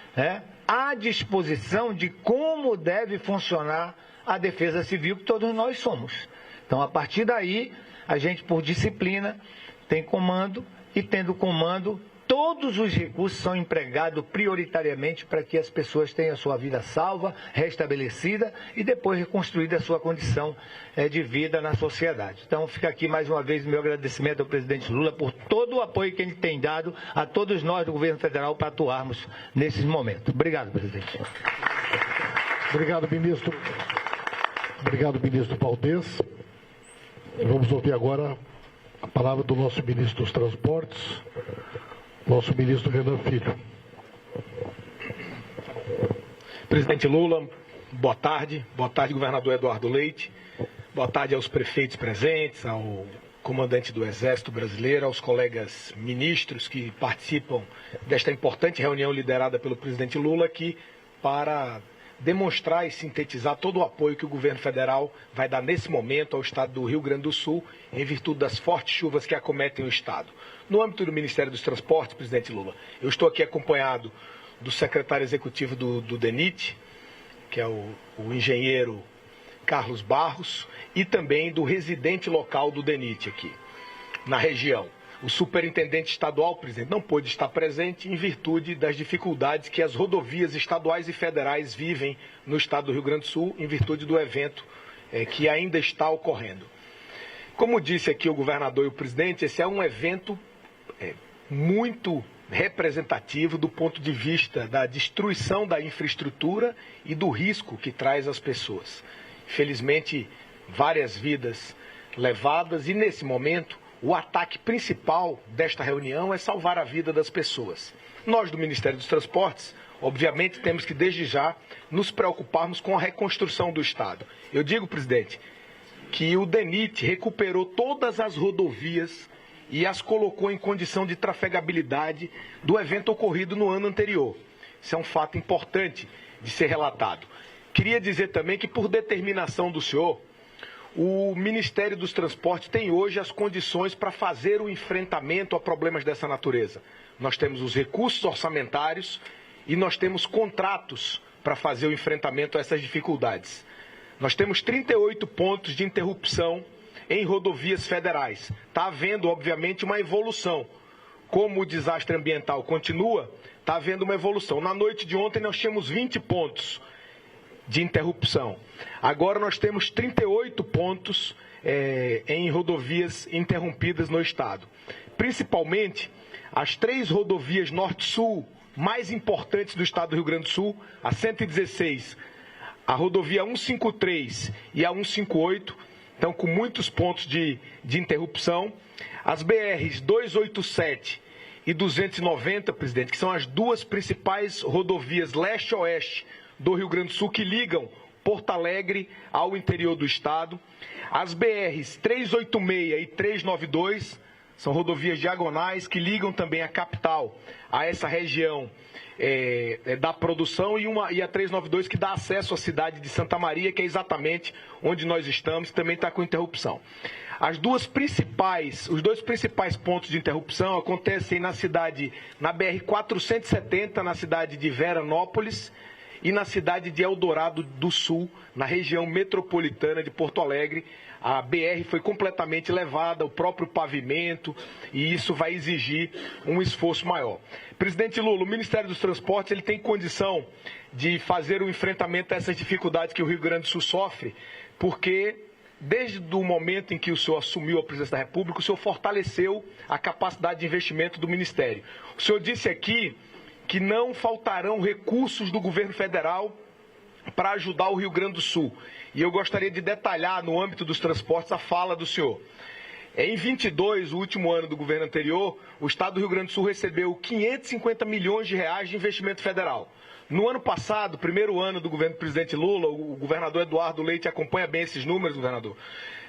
Speaker 6: à disposição de como deve funcionar a Defesa Civil, que todos nós somos. Então, a partir daí, a gente, por disciplina, tem comando, e tendo comando, todos os recursos são empregados prioritariamente para que as pessoas tenham a sua vida salva, restabelecida e depois reconstruída a sua condição de vida na sociedade. Então, fica aqui mais uma vez o meu agradecimento ao presidente Lula por todo o apoio que ele tem dado a todos nós do governo federal para atuarmos nesses momentos. Obrigado, presidente.
Speaker 2: Obrigado, ministro. Obrigado, ministro Valdez. Vamos ouvir agora a palavra do nosso ministro dos Transportes, nosso ministro Renan Filho.
Speaker 7: Presidente Lula, boa tarde. Boa tarde, governador Eduardo Leite. Boa tarde aos prefeitos presentes, ao comandante do Exército Brasileiro, aos colegas ministros que participam desta importante reunião liderada pelo presidente Lula aqui para demonstrar e sintetizar todo o apoio que o governo federal vai dar nesse momento ao estado do Rio Grande do Sul, em virtude das fortes chuvas que acometem o estado. No âmbito do Ministério dos Transportes, presidente Lula, eu estou aqui acompanhado do secretário executivo do DENIT, que é o engenheiro Carlos Barros, e também do residente local do DENIT aqui, na região. O superintendente estadual, presidente, não pôde estar presente em virtude das dificuldades que as rodovias estaduais e federais vivem no estado do Rio Grande do Sul, em virtude do evento que ainda está ocorrendo. Como disse aqui o governador e o presidente, esse é um evento muito representativo do ponto de vista da destruição da infraestrutura e do risco que traz às pessoas. Infelizmente, várias vidas levadas e, nesse momento, o ataque principal desta reunião é salvar a vida das pessoas. Nós, do Ministério dos Transportes, obviamente, temos que, desde já, nos preocuparmos com a reconstrução do Estado. Eu digo, presidente, que o DENIT recuperou todas as rodovias e as colocou em condição de trafegabilidade do evento ocorrido no ano anterior. Isso é um fato importante de ser relatado. Queria dizer também que, por determinação do senhor, o Ministério dos Transportes tem hoje as condições para fazer o enfrentamento a problemas dessa natureza. Nós temos os recursos orçamentários e nós temos contratos para fazer o enfrentamento a essas dificuldades. Nós temos 38 pontos de interrupção em rodovias federais. Está havendo, obviamente, uma evolução. Como o desastre ambiental continua, está havendo uma evolução. Na noite de ontem nós tínhamos 20 pontos de interrupção. Agora nós temos 38 pontos em rodovias interrompidas no estado. Principalmente as 3 rodovias norte-sul mais importantes do estado do Rio Grande do Sul, a 116, a rodovia 153 e a 158, estão com muitos pontos de interrupção. As BRs 287 e 290, presidente, que são as 2 principais rodovias leste-oeste do Rio Grande do Sul que ligam Porto Alegre ao interior do estado. As BRs 386 e 392 são rodovias diagonais que ligam também a capital a essa região da produção e a 392 que dá acesso à cidade de Santa Maria, que é exatamente onde nós estamos, também está com interrupção. Os 2 principais pontos de interrupção acontecem na BR-470, na cidade de Veranópolis, e na cidade de Eldorado do Sul, na região metropolitana de Porto Alegre. A BR foi completamente levada, o próprio pavimento, e isso vai exigir um esforço maior. Presidente Lula, o Ministério dos Transportes ele tem condição de fazer o enfrentamento a essas dificuldades que o Rio Grande do Sul sofre, porque desde o momento em que o senhor assumiu a presidência da República, o senhor fortaleceu a capacidade de investimento do Ministério. O senhor disse aqui que não faltarão recursos do governo federal para ajudar o Rio Grande do Sul. E eu gostaria de detalhar, no âmbito dos transportes, a fala do senhor. Em 22, o último ano do governo anterior, o estado do Rio Grande do Sul recebeu 550 milhões de reais de investimento federal. No ano passado, primeiro ano do governo do presidente Lula, o governador Eduardo Leite acompanha bem esses números, governador.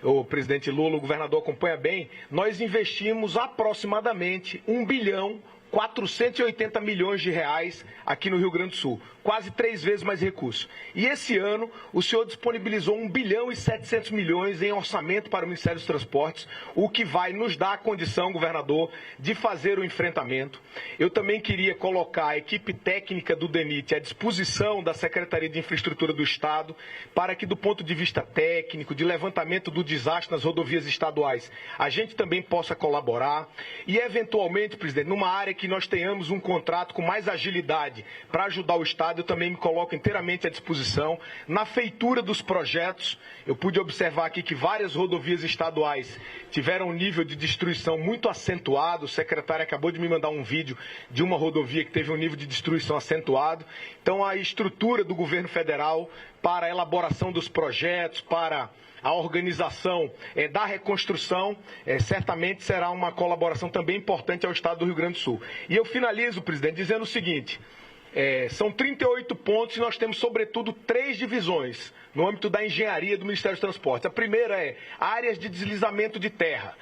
Speaker 7: O presidente Lula, o governador acompanha bem, nós investimos aproximadamente 1.480 milhões de reais aqui no Rio Grande do Sul, quase 3 vezes mais recursos. E esse ano, o senhor disponibilizou 1.7 bilhões em orçamento para o Ministério dos Transportes, o que vai nos dar a condição, governador, de fazer o enfrentamento. Eu também queria colocar a equipe técnica do DENIT à disposição da Secretaria de Infraestrutura do Estado, para que, do ponto de vista técnico, de levantamento do desastre nas rodovias estaduais, a gente também possa colaborar e, eventualmente, presidente, numa área que nós tenhamos um contrato com mais agilidade para ajudar o Estado, eu também me coloco inteiramente à disposição. Na feitura dos projetos, eu pude observar aqui que várias rodovias estaduais tiveram um nível de destruição muito acentuado. O secretário acabou de me mandar um vídeo de uma rodovia que teve um nível de destruição acentuado. Então, a estrutura do governo federal para a elaboração dos projetos, para a organização da reconstrução, certamente será uma colaboração também importante ao Estado do Rio Grande do Sul. E eu finalizo, presidente, dizendo o seguinte: são 38 pontos e nós temos, sobretudo, 3 divisões no âmbito da engenharia do Ministério dos Transportes. A primeira é áreas de deslizamento de terra.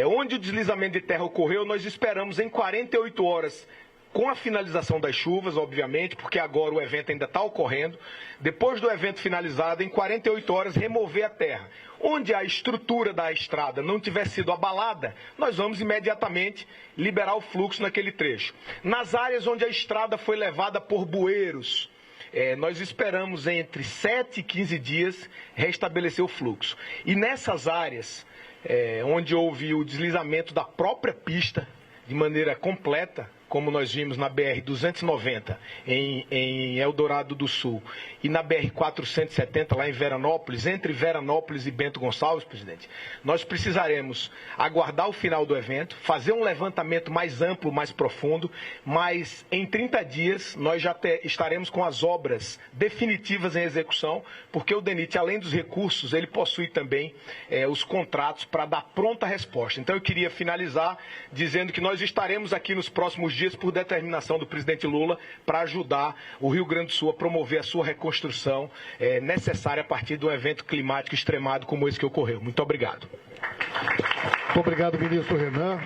Speaker 7: Onde o deslizamento de terra ocorreu, nós esperamos em 48 horas, com a finalização das chuvas, obviamente, porque agora o evento ainda está ocorrendo. Depois do evento finalizado, em 48 horas, remover a terra. Onde a estrutura da estrada não tiver sido abalada, nós vamos imediatamente liberar o fluxo naquele trecho. Nas áreas onde a estrada foi levada por bueiros, nós esperamos entre 7 e 15 dias restabelecer o fluxo. E nessas áreas onde houve o deslizamento da própria pista, de maneira completa, como nós vimos na BR-290, em Eldorado do Sul, e na BR-470, lá em Veranópolis, entre Veranópolis e Bento Gonçalves, presidente, nós precisaremos aguardar o final do evento, fazer um levantamento mais amplo, mais profundo, mas em 30 dias nós já estaremos com as obras definitivas em execução, porque o DENIT, além dos recursos, ele possui também os contratos para dar pronta resposta. Então eu queria finalizar dizendo que nós estaremos aqui nos próximos dias por determinação do presidente Lula para ajudar o Rio Grande do Sul a promover a sua reconstrução necessária a partir de um evento climático extremado como esse que ocorreu. Muito obrigado.
Speaker 2: Muito obrigado, ministro Renan.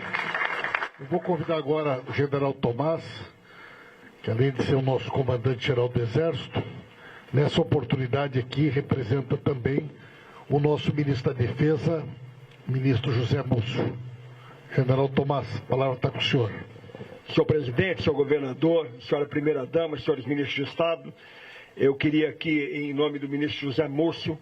Speaker 2: Eu vou convidar agora o general Tomás, que além de ser o nosso comandante-geral do Exército, nessa oportunidade aqui representa também o nosso ministro da Defesa, ministro José Múcio. General Tomás, a palavra está com o senhor.
Speaker 8: Senhor presidente, senhor governador, senhora primeira-dama, senhores ministros de Estado, eu queria aqui, em nome do ministro José Múcio,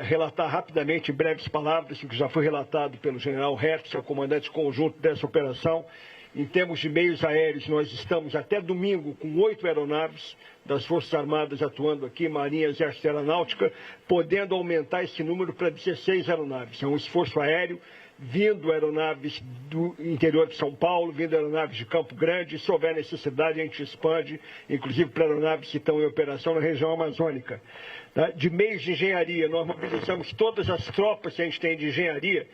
Speaker 8: relatar rapidamente, em breves palavras, o que já foi relatado pelo general Hertz, o comandante conjunto dessa operação. Em termos de meios aéreos, nós estamos até domingo com 8 aeronaves das Forças Armadas atuando aqui, Marinha, Exército e Aeronáutica, podendo aumentar esse número para 16 aeronaves. É um esforço aéreo, vindo aeronaves do interior de São Paulo, vindo aeronaves de Campo Grande, se houver necessidade a gente expande, inclusive para aeronaves que estão em operação na região amazônica. De meios de engenharia, nós mobilizamos todas as tropas que a gente tem de engenharia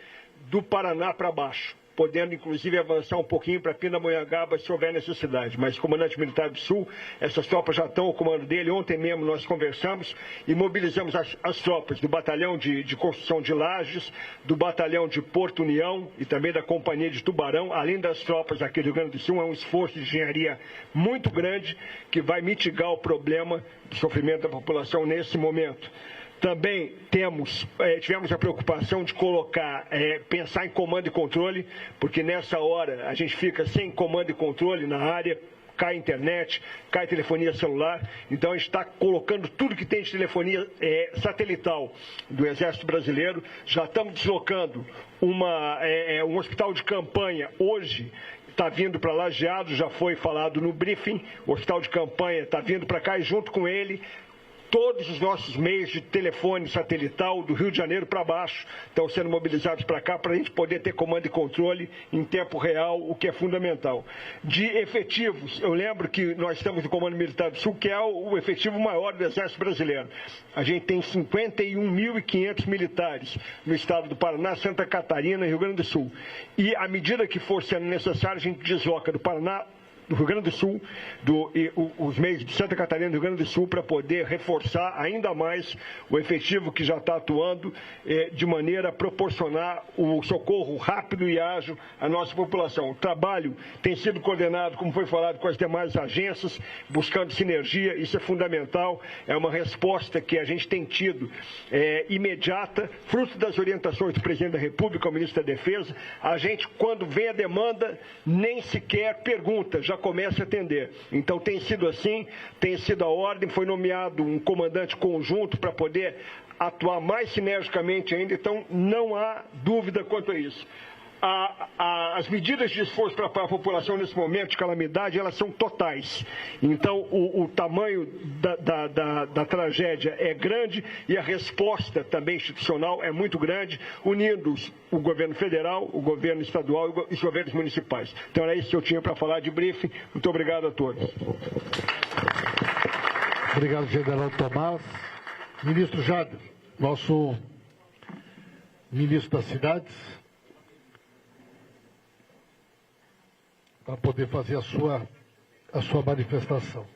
Speaker 8: do Paraná para baixo, podendo inclusive avançar um pouquinho para Pindamonhangaba se houver necessidade. Mas o comandante militar do Sul, essas tropas já estão ao comando dele. Ontem mesmo nós conversamos e mobilizamos as tropas do batalhão de construção de lajes, do batalhão de Porto União e também da companhia de Tubarão, além das tropas aqui do Rio Grande do Sul. É um esforço de engenharia muito grande que vai mitigar o problema de sofrimento da população nesse momento. Também tivemos a preocupação de pensar em comando e controle, porque nessa hora a gente fica sem comando e controle na área, cai internet, cai telefonia celular, então a gente está colocando tudo que tem de telefonia satelital do Exército Brasileiro. Já estamos deslocando um hospital de campanha hoje. Está vindo para Lajeado, já foi falado no briefing, o hospital de campanha está vindo para cá e junto com ele todos os nossos meios de telefone satelital do Rio de Janeiro para baixo estão sendo mobilizados para cá para a gente poder ter comando e controle em tempo real, o que é fundamental. De efetivos, eu lembro que nós estamos no Comando Militar do Sul, que é o efetivo maior do Exército Brasileiro. A gente tem 51.500 militares no estado do Paraná, Santa Catarina e Rio Grande do Sul. E à medida que for sendo necessário, a gente desloca do Paraná, do Rio Grande do Sul, os meios de Santa Catarina e do Rio Grande do Sul para poder reforçar ainda mais o efetivo que já está atuando de maneira a proporcionar o socorro rápido e ágil à nossa população. O trabalho tem sido coordenado, como foi falado, com as demais agências, buscando sinergia, isso é fundamental, é uma resposta que a gente tem tido imediata, fruto das orientações do presidente da República, ao ministro da Defesa. A gente, quando vem a demanda, nem sequer pergunta, já começa a atender. Então tem sido assim, tem sido a ordem, foi nomeado um comandante conjunto para poder atuar mais sinergicamente ainda, então não há dúvida quanto a isso. As medidas de esforço para a população nesse momento de calamidade, elas são totais. Então, o tamanho da tragédia é grande e a resposta também institucional é muito grande, unindo o governo federal, o governo estadual e os governos municipais. Então, era isso que eu tinha para falar de briefing. Muito obrigado a todos.
Speaker 2: Obrigado, general Tomás. Ministro Jader, nosso ministro das Cidades, para poder fazer a sua manifestação.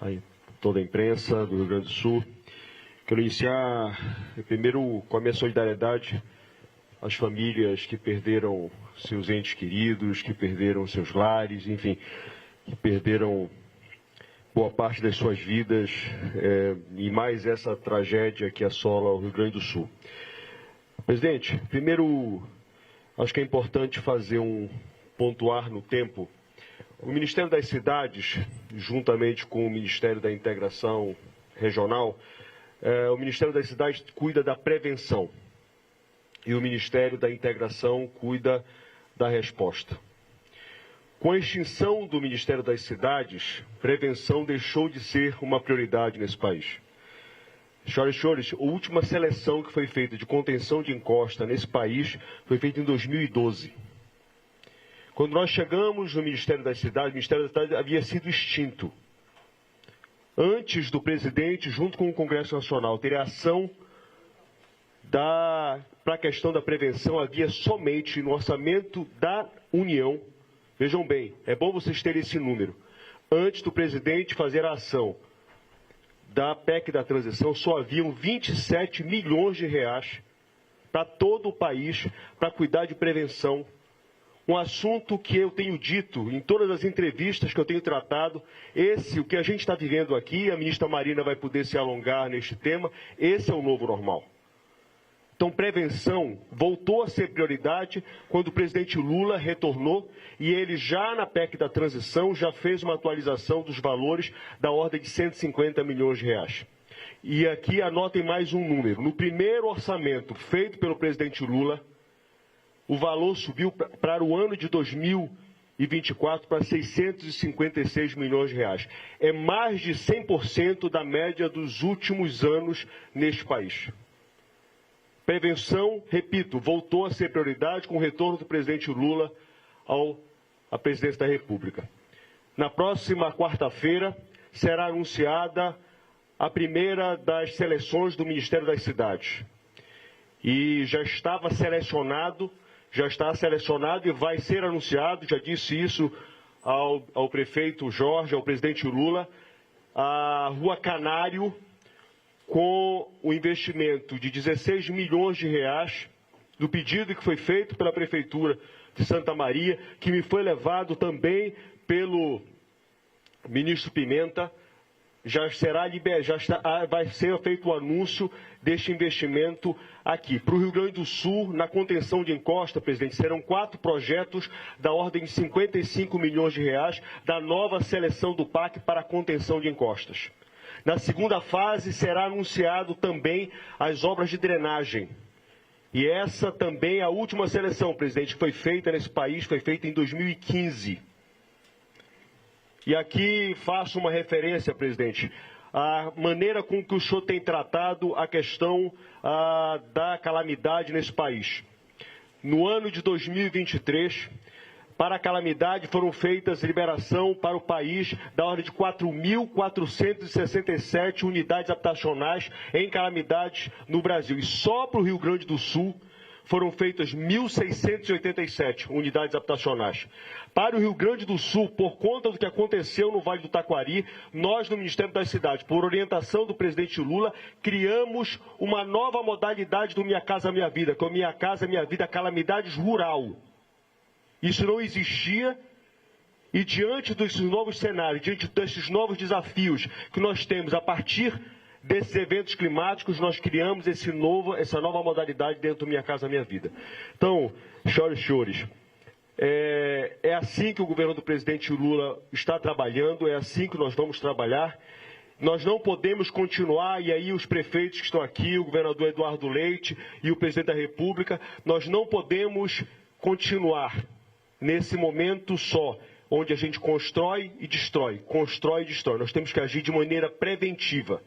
Speaker 9: Aí, toda a imprensa do Rio Grande do Sul. Quero iniciar primeiro com a minha solidariedade às famílias que perderam seus entes queridos, que perderam seus lares, enfim, que perderam boa parte das suas vidas, e mais essa tragédia que assola o Rio Grande do Sul. Presidente, primeiro, acho que é importante pontuar no tempo. O Ministério das Cidades, juntamente com o Ministério da Integração Regional, o Ministério das Cidades cuida da prevenção e o Ministério da Integração cuida da resposta. Com a extinção do Ministério das Cidades, prevenção deixou de ser uma prioridade nesse país. Senhoras e senhores, a última seleção que foi feita de contenção de encosta nesse país foi feita em 2012. Quando nós chegamos no Ministério das Cidades, o Ministério das Cidades havia sido extinto. Antes do presidente, junto com o Congresso Nacional, ter ação para a questão da prevenção, havia somente no orçamento da União, vejam bem, é bom vocês terem esse número, antes do presidente fazer a ação da PEC da transição, só haviam 27 milhões de reais para todo o país para cuidar de prevenção. Um assunto que eu tenho dito em todas as entrevistas que eu tenho tratado, o que a gente está vivendo aqui, a ministra Marina vai poder se alongar neste tema, esse é o novo normal. Então, prevenção voltou a ser prioridade quando o presidente Lula retornou e ele já na PEC da transição já fez uma atualização dos valores da ordem de 150 milhões de reais. E aqui anotem mais um número. No primeiro orçamento feito pelo presidente Lula, o valor subiu para o ano de 2024 para 656 milhões de reais. É mais de 100% da média dos últimos anos neste país. Prevenção, repito, voltou a ser prioridade com o retorno do presidente Lula à presidência da República. Na próxima quarta-feira será anunciada a primeira das seleções do Ministério das Cidades. E já está selecionado e vai ser anunciado, já disse isso ao prefeito Jorge, ao presidente Lula, a Rua Canário, com o investimento de 16 milhões de reais, do pedido que foi feito pela Prefeitura de Santa Maria, que me foi levado também pelo ministro Pimenta, vai ser feito o anúncio deste investimento aqui. Para o Rio Grande do Sul, na contenção de encosta, presidente, serão 4 projetos da ordem de 55 milhões de reais da nova seleção do PAC para a contenção de encostas. Na segunda fase será anunciado também as obras de drenagem. E essa também é a última seleção, presidente, que foi feita nesse país, foi feita em 2015. E aqui faço uma referência, presidente, à maneira com que o senhor tem tratado a questão da calamidade nesse país. No ano de 2023, para a calamidade foram feitas liberação para o país da ordem de 4.467 unidades habitacionais em calamidades no Brasil. E só para o Rio Grande do Sul foram feitas 1.687 unidades habitacionais. Para o Rio Grande do Sul, por conta do que aconteceu no Vale do Taquari, nós no Ministério das Cidades, por orientação do presidente Lula, criamos uma nova modalidade do Minha Casa Minha Vida, que é o Minha Casa Minha Vida Calamidades Rural. Isso não existia e diante desses novos cenários, diante desses novos desafios que nós temos a partir desses eventos climáticos, nós criamos essa nova modalidade dentro do Minha Casa Minha Vida. Então, senhoras e senhores, é assim que o governo do presidente Lula está trabalhando, é assim que nós vamos trabalhar. Nós não podemos continuar, e aí os prefeitos que estão aqui, o governador Eduardo Leite e o presidente da República, nós não podemos continuar nesse momento só, onde a gente constrói e destrói. Nós temos que agir de maneira preventiva.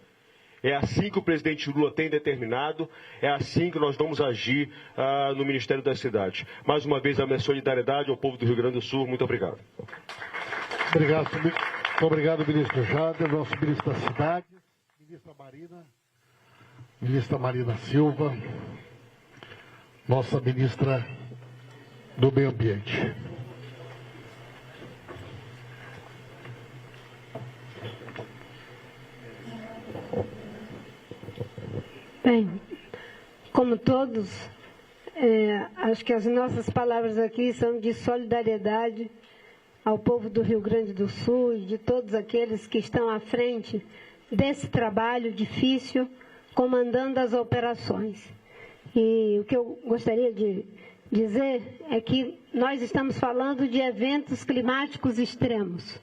Speaker 9: É assim que o presidente Lula tem determinado, é assim que nós vamos agir no Ministério das Cidades. Mais uma vez, a minha solidariedade ao povo do Rio Grande do Sul. Muito obrigado.
Speaker 2: Obrigado, ministro Jader, nosso ministro da Cidade, ministra Marina Silva, nossa ministra do Meio Ambiente.
Speaker 10: Bem, como todos, acho que as nossas palavras aqui são de solidariedade ao povo do Rio Grande do Sul e de todos aqueles que estão à frente desse trabalho difícil, comandando as operações. E o que eu gostaria de dizer é que nós estamos falando de eventos climáticos extremos.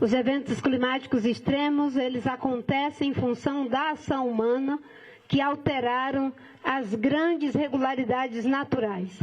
Speaker 10: Os eventos climáticos extremos, eles acontecem em função da ação humana que alteraram as grandes regularidades naturais.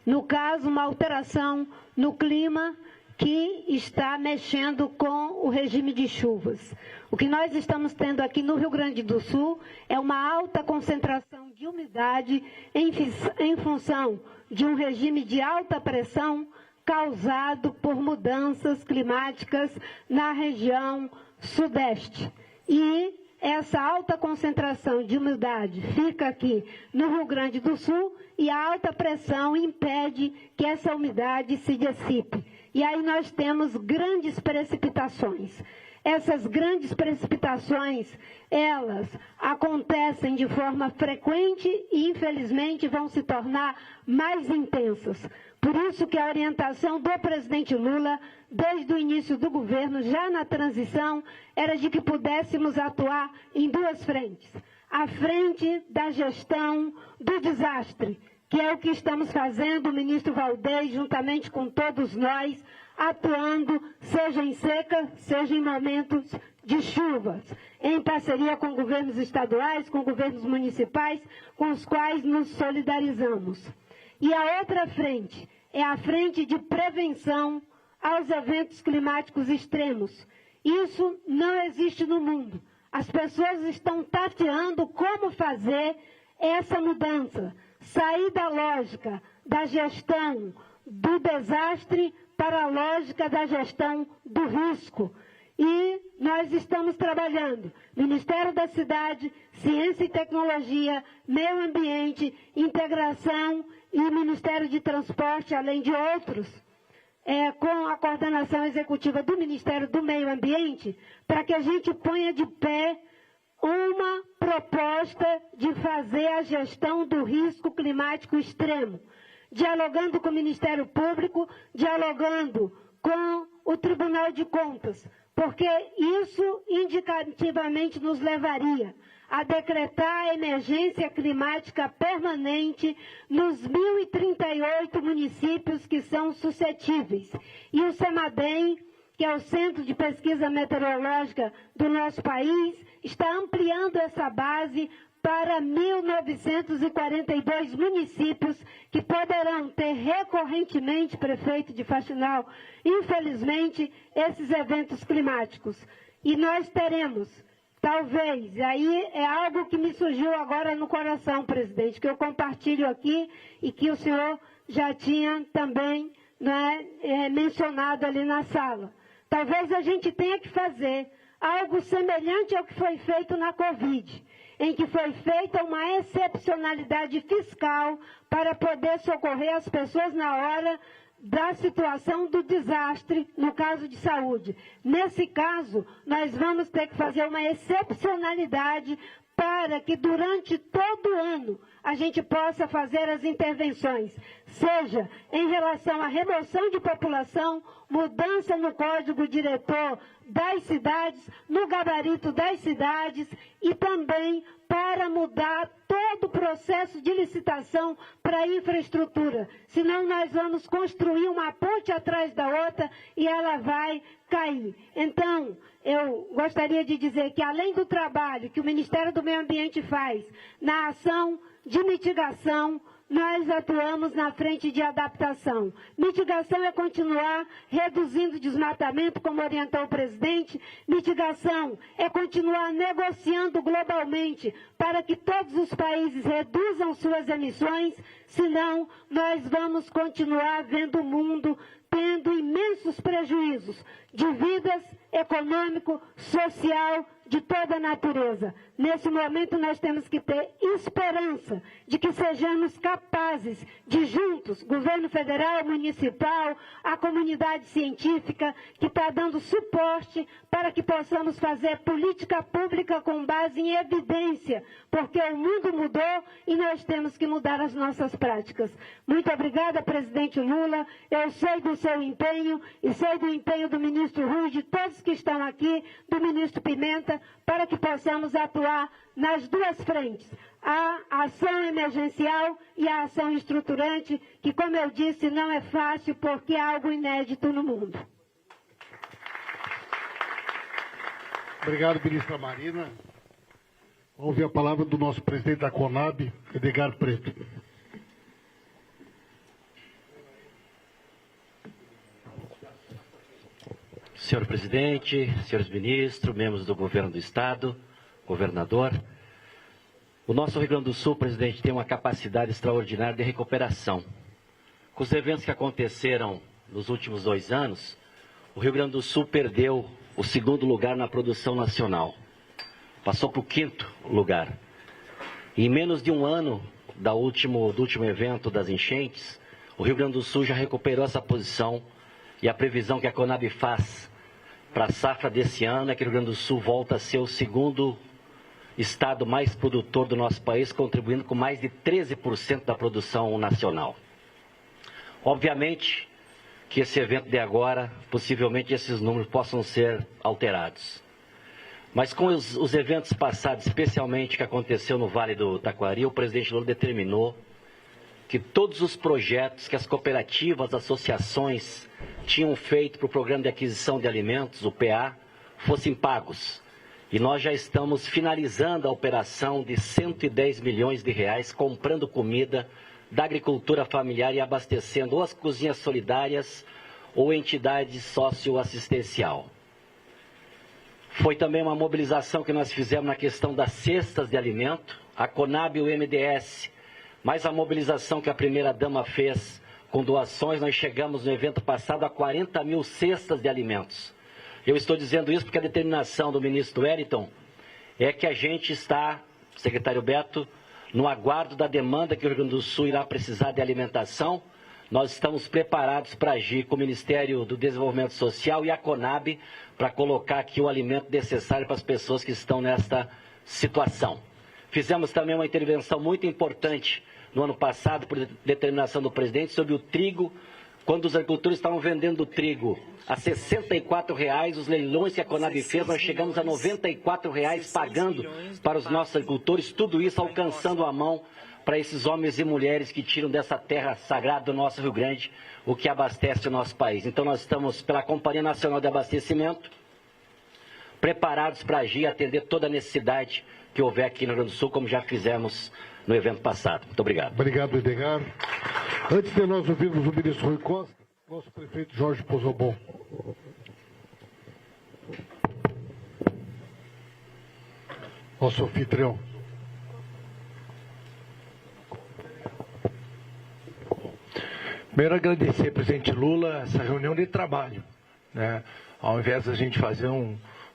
Speaker 10: No caso, uma alteração no clima que está mexendo com o regime de chuvas. O que nós estamos tendo aqui no Rio Grande do Sul é uma alta concentração de umidade em função de um regime de alta pressão causado por mudanças climáticas na região sudeste. E essa alta concentração de umidade fica aqui no Rio Grande do Sul e a alta pressão impede que essa umidade se dissipe. E aí nós temos grandes precipitações. Essas grandes precipitações, elas acontecem de forma frequente e, infelizmente, vão se tornar mais intensas. Por isso que a orientação do presidente Lula, desde o início do governo, já na transição, era de que pudéssemos atuar em duas frentes. A frente da gestão do desastre, que é o que estamos fazendo, o ministro Valdez, juntamente com todos nós, atuando, seja em seca, seja em momentos de chuvas, em parceria com governos estaduais, com governos municipais, com os quais nos solidarizamos. E a outra frente é a frente de prevenção aos eventos climáticos extremos. Isso não existe no mundo. As pessoas estão tateando como fazer essa mudança, sair da lógica da gestão do desastre para a lógica da gestão do risco. E nós estamos trabalhando, Ministério da Cidade, Ciência e Tecnologia, Meio Ambiente, Integração e Ministério de Transporte, além de outros, com a coordenação executiva do Ministério do Meio Ambiente, para que a gente ponha de pé uma proposta de fazer a gestão do risco climático extremo, dialogando com o Ministério Público, dialogando com o Tribunal de Contas, porque isso indicativamente nos levaria a decretar a emergência climática permanente nos 1.038 municípios que são suscetíveis. E o CEMADEM, que é o Centro de Pesquisa Meteorológica do nosso país, está ampliando essa base para 1.942 municípios que poderão ter recorrentemente, prefeito de Faxinal, infelizmente, esses eventos climáticos. E nós teremos, talvez, aí é algo que me surgiu agora no coração, presidente, que eu compartilho aqui e que o senhor já tinha também mencionado ali na sala. Talvez a gente tenha que fazer algo semelhante ao que foi feito na Covid, em que foi feita uma excepcionalidade fiscal para poder socorrer as pessoas na hora da situação do desastre, no caso de saúde. Nesse caso, nós vamos ter que fazer uma excepcionalidade para que durante todo o ano a gente possa fazer as intervenções, seja em relação à remoção de população, mudança no código diretor das cidades, no gabarito das cidades e também para mudar todo o processo de licitação para a infraestrutura. Senão nós vamos construir uma ponte atrás da outra e ela vai cair. Então, eu gostaria de dizer que além do trabalho que o Ministério do Meio Ambiente faz na ação de mitigação, nós atuamos na frente de adaptação. Mitigação é continuar reduzindo o desmatamento, como orientou o presidente. Mitigação é continuar negociando globalmente para que todos os países reduzam suas emissões, senão nós vamos continuar vendo o mundo tendo imensos prejuízos de vidas, econômico, social, de toda a natureza. Nesse momento nós temos que ter esperança de que sejamos capazes de juntos, governo federal, municipal, a comunidade científica, que está dando suporte para que possamos fazer política pública com base em evidência, porque o mundo mudou e nós temos que mudar as nossas práticas. Muito obrigada, presidente Lula. Eu sei do seu empenho e sei do empenho do ministro Rui, de todos que estão aqui, do ministro Pimenta, para que possamos atuar nas duas frentes, a ação emergencial e a ação estruturante, que, como eu disse, não é fácil porque é algo inédito no mundo.
Speaker 2: Obrigado, ministra Marina. Vamos ouvir a palavra do nosso presidente da Conab, Edgar Preto.
Speaker 11: Senhor presidente, senhores ministros, membros do governo do estado, governador, o nosso Rio Grande do Sul, presidente, tem uma capacidade extraordinária de recuperação. Com os eventos que aconteceram nos últimos 2 anos, o Rio Grande do Sul perdeu o 2º lugar na produção nacional. Passou para o 5º lugar. Em menos de um ano do último evento das enchentes, o Rio Grande do Sul já recuperou essa posição e a previsão que a Conab faz para a safra desse ano é que o Rio Grande do Sul volta a ser o 2º estado mais produtor do nosso país, contribuindo com mais de 13% da produção nacional. Obviamente que esse evento de agora, possivelmente esses números possam ser alterados. Mas com os eventos passados, especialmente o que aconteceu no Vale do Taquari, o presidente Lula determinou que todos os projetos que as cooperativas, associações tinham feito para o Programa de Aquisição de Alimentos, o PA, fossem pagos. E nós já estamos finalizando a operação de 110 milhões de reais, comprando comida da agricultura familiar e abastecendo ou as cozinhas solidárias ou entidades socioassistencial. Foi também uma mobilização que nós fizemos na questão das cestas de alimento, a Conab e o MDS, mais a mobilização que a primeira-dama fez com doações, nós chegamos no evento passado a 40 mil cestas de alimentos. Eu estou dizendo isso porque a determinação do ministro Wellington é que a gente está, secretário Beto, no aguardo da demanda que o Rio Grande do Sul irá precisar de alimentação. Nós estamos preparados para agir com o Ministério do Desenvolvimento Social e a Conab para colocar aqui o alimento necessário para as pessoas que estão nesta situação. Fizemos também uma intervenção muito importante no ano passado, por determinação do presidente, sobre o trigo. Quando os agricultores estavam vendendo o trigo a R$ 64,00, os leilões que a Conab fez, nós chegamos a R$ 94,00 pagando para os nossos agricultores, tudo isso alcançando a mão para esses homens e mulheres que tiram dessa terra sagrada do nosso Rio Grande o que abastece o nosso país. Então nós estamos, pela Companhia Nacional de Abastecimento, preparados para agir e atender toda a necessidade que houver aqui no Rio Grande do Sul, como já fizemos no evento passado. Muito obrigado.
Speaker 2: Obrigado, Edgar. Antes de nós ouvirmos o ministro Rui Costa, nosso prefeito Jorge Pozobon. Nosso anfitrião.
Speaker 6: Primeiro, agradecer, presidente Lula, essa reunião de trabalho, né? Ao invés da gente fazer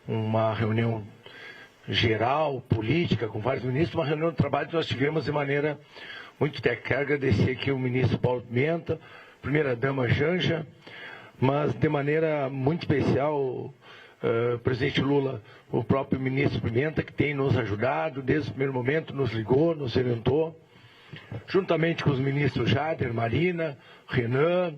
Speaker 6: uma reunião geral, política, com vários ministros, uma reunião de trabalho que nós tivemos de maneira muito técnica. Quero agradecer aqui o ministro Paulo Pimenta, primeira-dama Janja, mas de maneira muito especial, presidente Lula, o próprio ministro Pimenta, que tem nos ajudado, desde o primeiro momento, nos ligou, nos orientou, juntamente com os ministros Jader, Marina, Renan,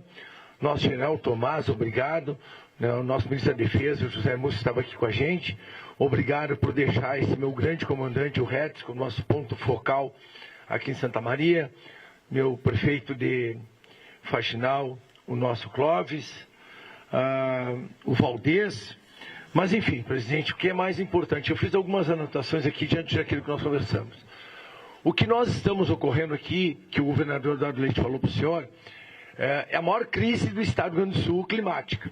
Speaker 6: nosso general Tomás, obrigado, né, o nosso ministro da Defesa, o José Múcio, estava aqui com a gente, obrigado por deixar esse meu grande comandante, o Retz, como nosso ponto focal aqui em Santa Maria, meu prefeito de Faxinal, o nosso Clóvis, o Valdez, mas enfim, presidente, o que é mais importante? Eu fiz algumas anotações aqui diante daquilo que nós conversamos. O que nós estamos ocorrendo aqui, que o governador Eduardo Leite falou para o senhor, é a maior crise do estado do Rio Grande do Sul climática.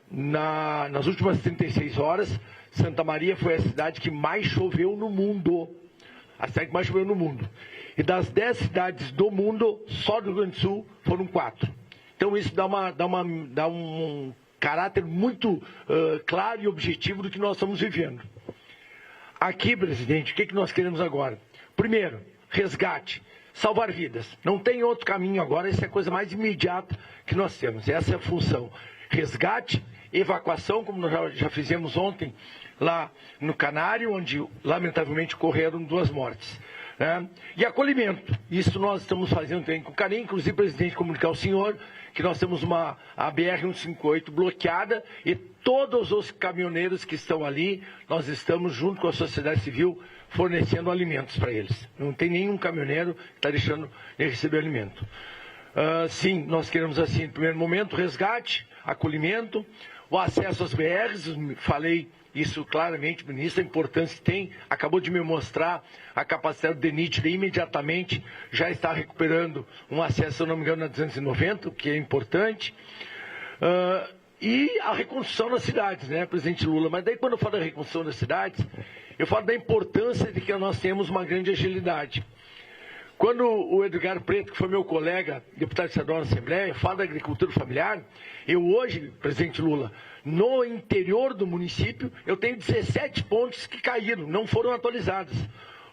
Speaker 6: Nas últimas 36 horas, Santa Maria foi a cidade que mais choveu no mundo. A cidade que mais choveu no mundo. E das 10 cidades do mundo, só do Rio Grande do Sul foram 4. Então isso dá um caráter muito claro e objetivo do que nós estamos vivendo. Aqui, presidente, o que nós queremos agora? Primeiro, resgate, salvar vidas. Não tem outro caminho agora, essa é a coisa mais imediata que nós temos. Essa é a função. Resgate, evacuação, como nós já fizemos ontem, lá no Canário, onde lamentavelmente ocorreram 2 mortes. E acolhimento, isso nós estamos fazendo também com carinho, inclusive, presidente, comunicar ao senhor que nós temos a BR-158 bloqueada e todos os caminhoneiros que estão ali, nós estamos junto com a sociedade civil fornecendo alimentos para eles. Não tem nenhum caminhoneiro que está deixando de receber alimento. Sim, nós queremos assim, em primeiro momento, resgate, acolhimento, o acesso às BRs, falei isso claramente, ministro, a importância que tem, acabou de me mostrar a capacidade do DENIT de imediatamente já está recuperando um acesso, se eu não me engano, na 290, o que é importante.
Speaker 12: e a reconstrução das cidades, né, presidente Lula? Mas daí quando eu falo da reconstrução das cidades, eu falo da importância de que nós temos uma grande agilidade. Quando o Edgar Preto, que foi meu colega, deputado estadual na Assembleia, fala da agricultura familiar, eu hoje, presidente Lula, no interior do município, eu tenho 17 pontes que caíram, não foram atualizadas.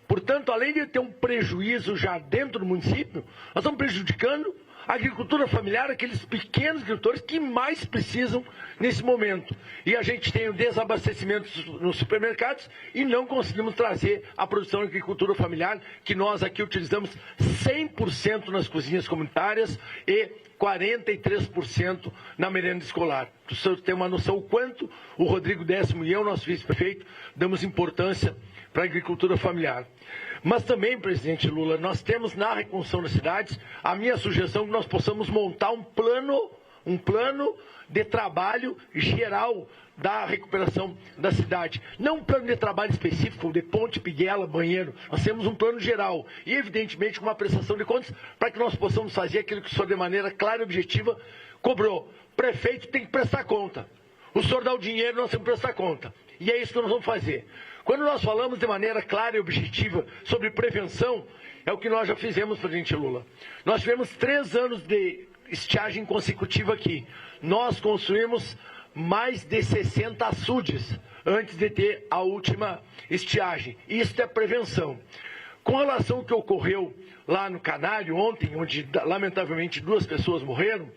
Speaker 12: Portanto, além de ter um prejuízo já dentro do município, nós estamos prejudicando a agricultura familiar, aqueles pequenos agricultores que mais precisam nesse momento. E a gente tem o desabastecimento nos supermercados e não conseguimos trazer a produção de agricultura familiar, que nós aqui utilizamos 100% nas cozinhas comunitárias e 43% na merenda escolar. Para o senhor ter uma noção o quanto o Rodrigo Décimo e eu, nosso vice-prefeito, damos importância para a agricultura familiar. Mas também, presidente Lula, nós temos na reconstrução das cidades a minha sugestão que nós possamos montar um plano de trabalho geral da recuperação da cidade. Não um plano de trabalho específico de ponte, piguela, banheiro. Nós temos um plano geral e, evidentemente, com uma prestação de contas para que nós possamos fazer aquilo que o senhor, de maneira clara e objetiva, cobrou. Prefeito tem que prestar conta. O senhor dá o dinheiro, nós temos que prestar conta. E é isso que nós vamos fazer. Quando nós falamos de maneira clara e objetiva sobre prevenção, é o que nós já fizemos, presidente Lula. Nós tivemos 3 anos de estiagem consecutiva aqui. Nós construímos mais de 60 açudes antes de ter a última estiagem. Isso é prevenção. Com relação ao que ocorreu lá no Canário ontem, onde lamentavelmente 2 pessoas morreram,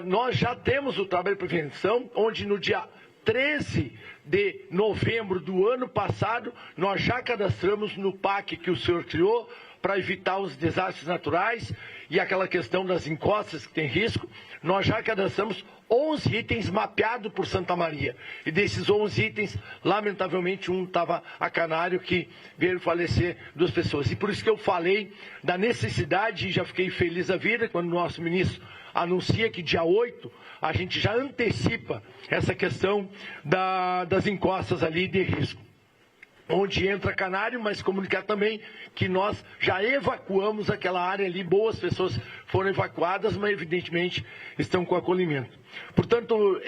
Speaker 12: nós já temos o trabalho de prevenção, onde no dia 13 de novembro do ano passado, nós já cadastramos no PAC que o senhor criou para evitar os desastres naturais e aquela questão das encostas que tem risco. Nós já cadastramos 11 itens mapeados por Santa Maria. E desses 11 itens, lamentavelmente, um estava a Canário, que veio falecer 2 pessoas. E por isso que eu falei da necessidade, e já fiquei feliz da vida, quando o nosso ministro anuncia que dia 8 a gente já antecipa essa questão das encostas ali de risco. Onde entra Canário, mas comunicar também que nós já evacuamos aquela área ali, boas pessoas foram evacuadas, mas evidentemente estão com acolhimento. Portanto,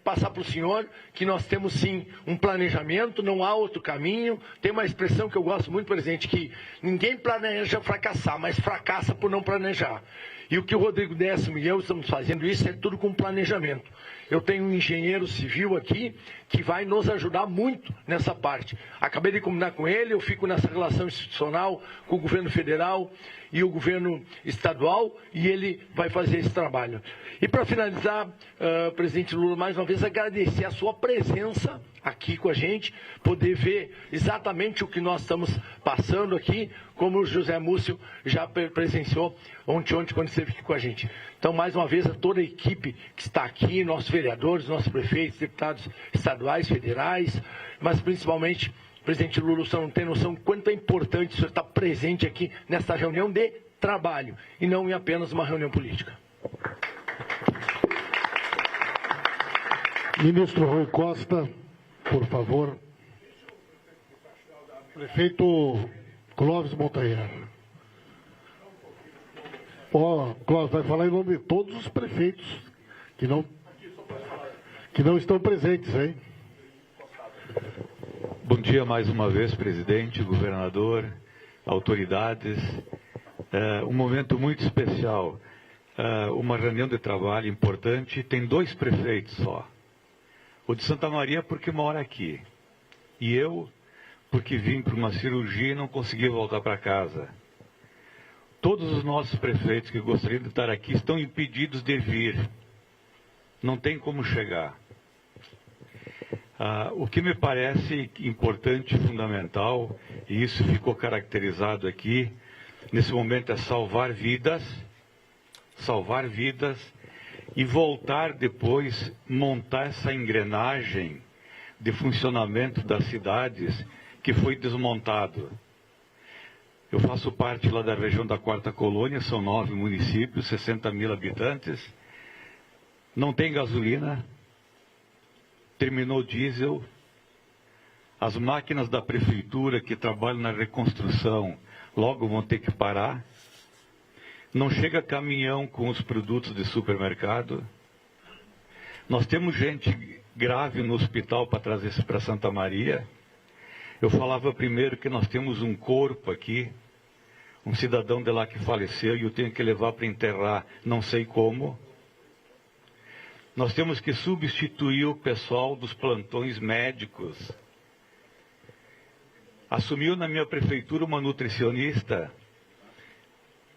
Speaker 12: passar para o senhor que nós temos sim um planejamento, não há outro caminho. Tem uma expressão que eu gosto muito, presidente, que ninguém planeja fracassar, mas fracassa por não planejar. E o que o Rodrigo Décimo e eu estamos fazendo isso é tudo com planejamento. Eu tenho um engenheiro civil aqui que vai nos ajudar muito nessa parte. Acabei de combinar com ele, eu fico nessa relação institucional com o governo federal e o governo estadual e ele vai fazer esse trabalho. E para finalizar, presidente Lula, mais uma vez agradecer a sua presença aqui com a gente, poder ver exatamente o que nós estamos passando aqui, como o José Múcio já presenciou ontem quando esteve aqui com a gente. Então, mais uma vez, a toda a equipe que está aqui, nossos vereadores, nossos prefeitos, deputados estaduais, federais, mas principalmente, presidente Lula, o senhor não tem noção do quanto é importante o senhor estar presente aqui nessa reunião de trabalho, e não em apenas uma reunião política.
Speaker 2: Ministro Rui Costa, por favor. Prefeito Clóvis Montanher. Clóvis vai falar em nome de todos os prefeitos que não estão presentes, hein?
Speaker 13: Bom dia mais uma vez, presidente, governador, autoridades. Um momento muito especial. Uma reunião de trabalho importante. Tem 2 prefeitos só. O de Santa Maria porque mora aqui. E eu porque vim para uma cirurgia e não consegui voltar para casa. Todos os nossos prefeitos que gostariam de estar aqui estão impedidos de vir. Não tem como chegar. O que me parece importante e fundamental, e isso ficou caracterizado aqui, nesse momento é salvar vidas e voltar depois, montar essa engrenagem de funcionamento das cidades que foi desmontado. Eu faço parte lá da região da 4ª Colônia, são 9 municípios, 60 mil habitantes. Não tem gasolina, terminou o diesel. As máquinas da prefeitura que trabalham na reconstrução logo vão ter que parar. Não chega caminhão com os produtos de supermercado. Nós temos gente grave no hospital para trazer para Santa Maria. Eu falava primeiro que nós temos um corpo aqui, um cidadão de lá que faleceu, e eu tenho que levar para enterrar, não sei como. Nós temos que substituir o pessoal dos plantões médicos. Assumiu na minha prefeitura uma nutricionista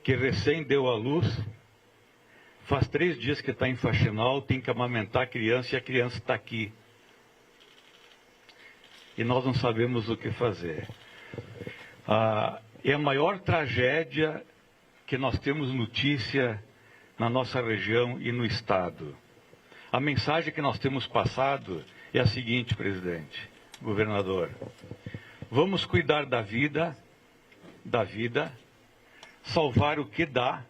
Speaker 13: que recém deu à luz, faz 3 dias que está em faxinal, tem que amamentar a criança e a criança está aqui. E nós não sabemos o que fazer. É a maior tragédia que nós temos notícia na nossa região e no Estado. A mensagem que nós temos passado é a seguinte, presidente, governador. Vamos cuidar da vida, salvar o que dá,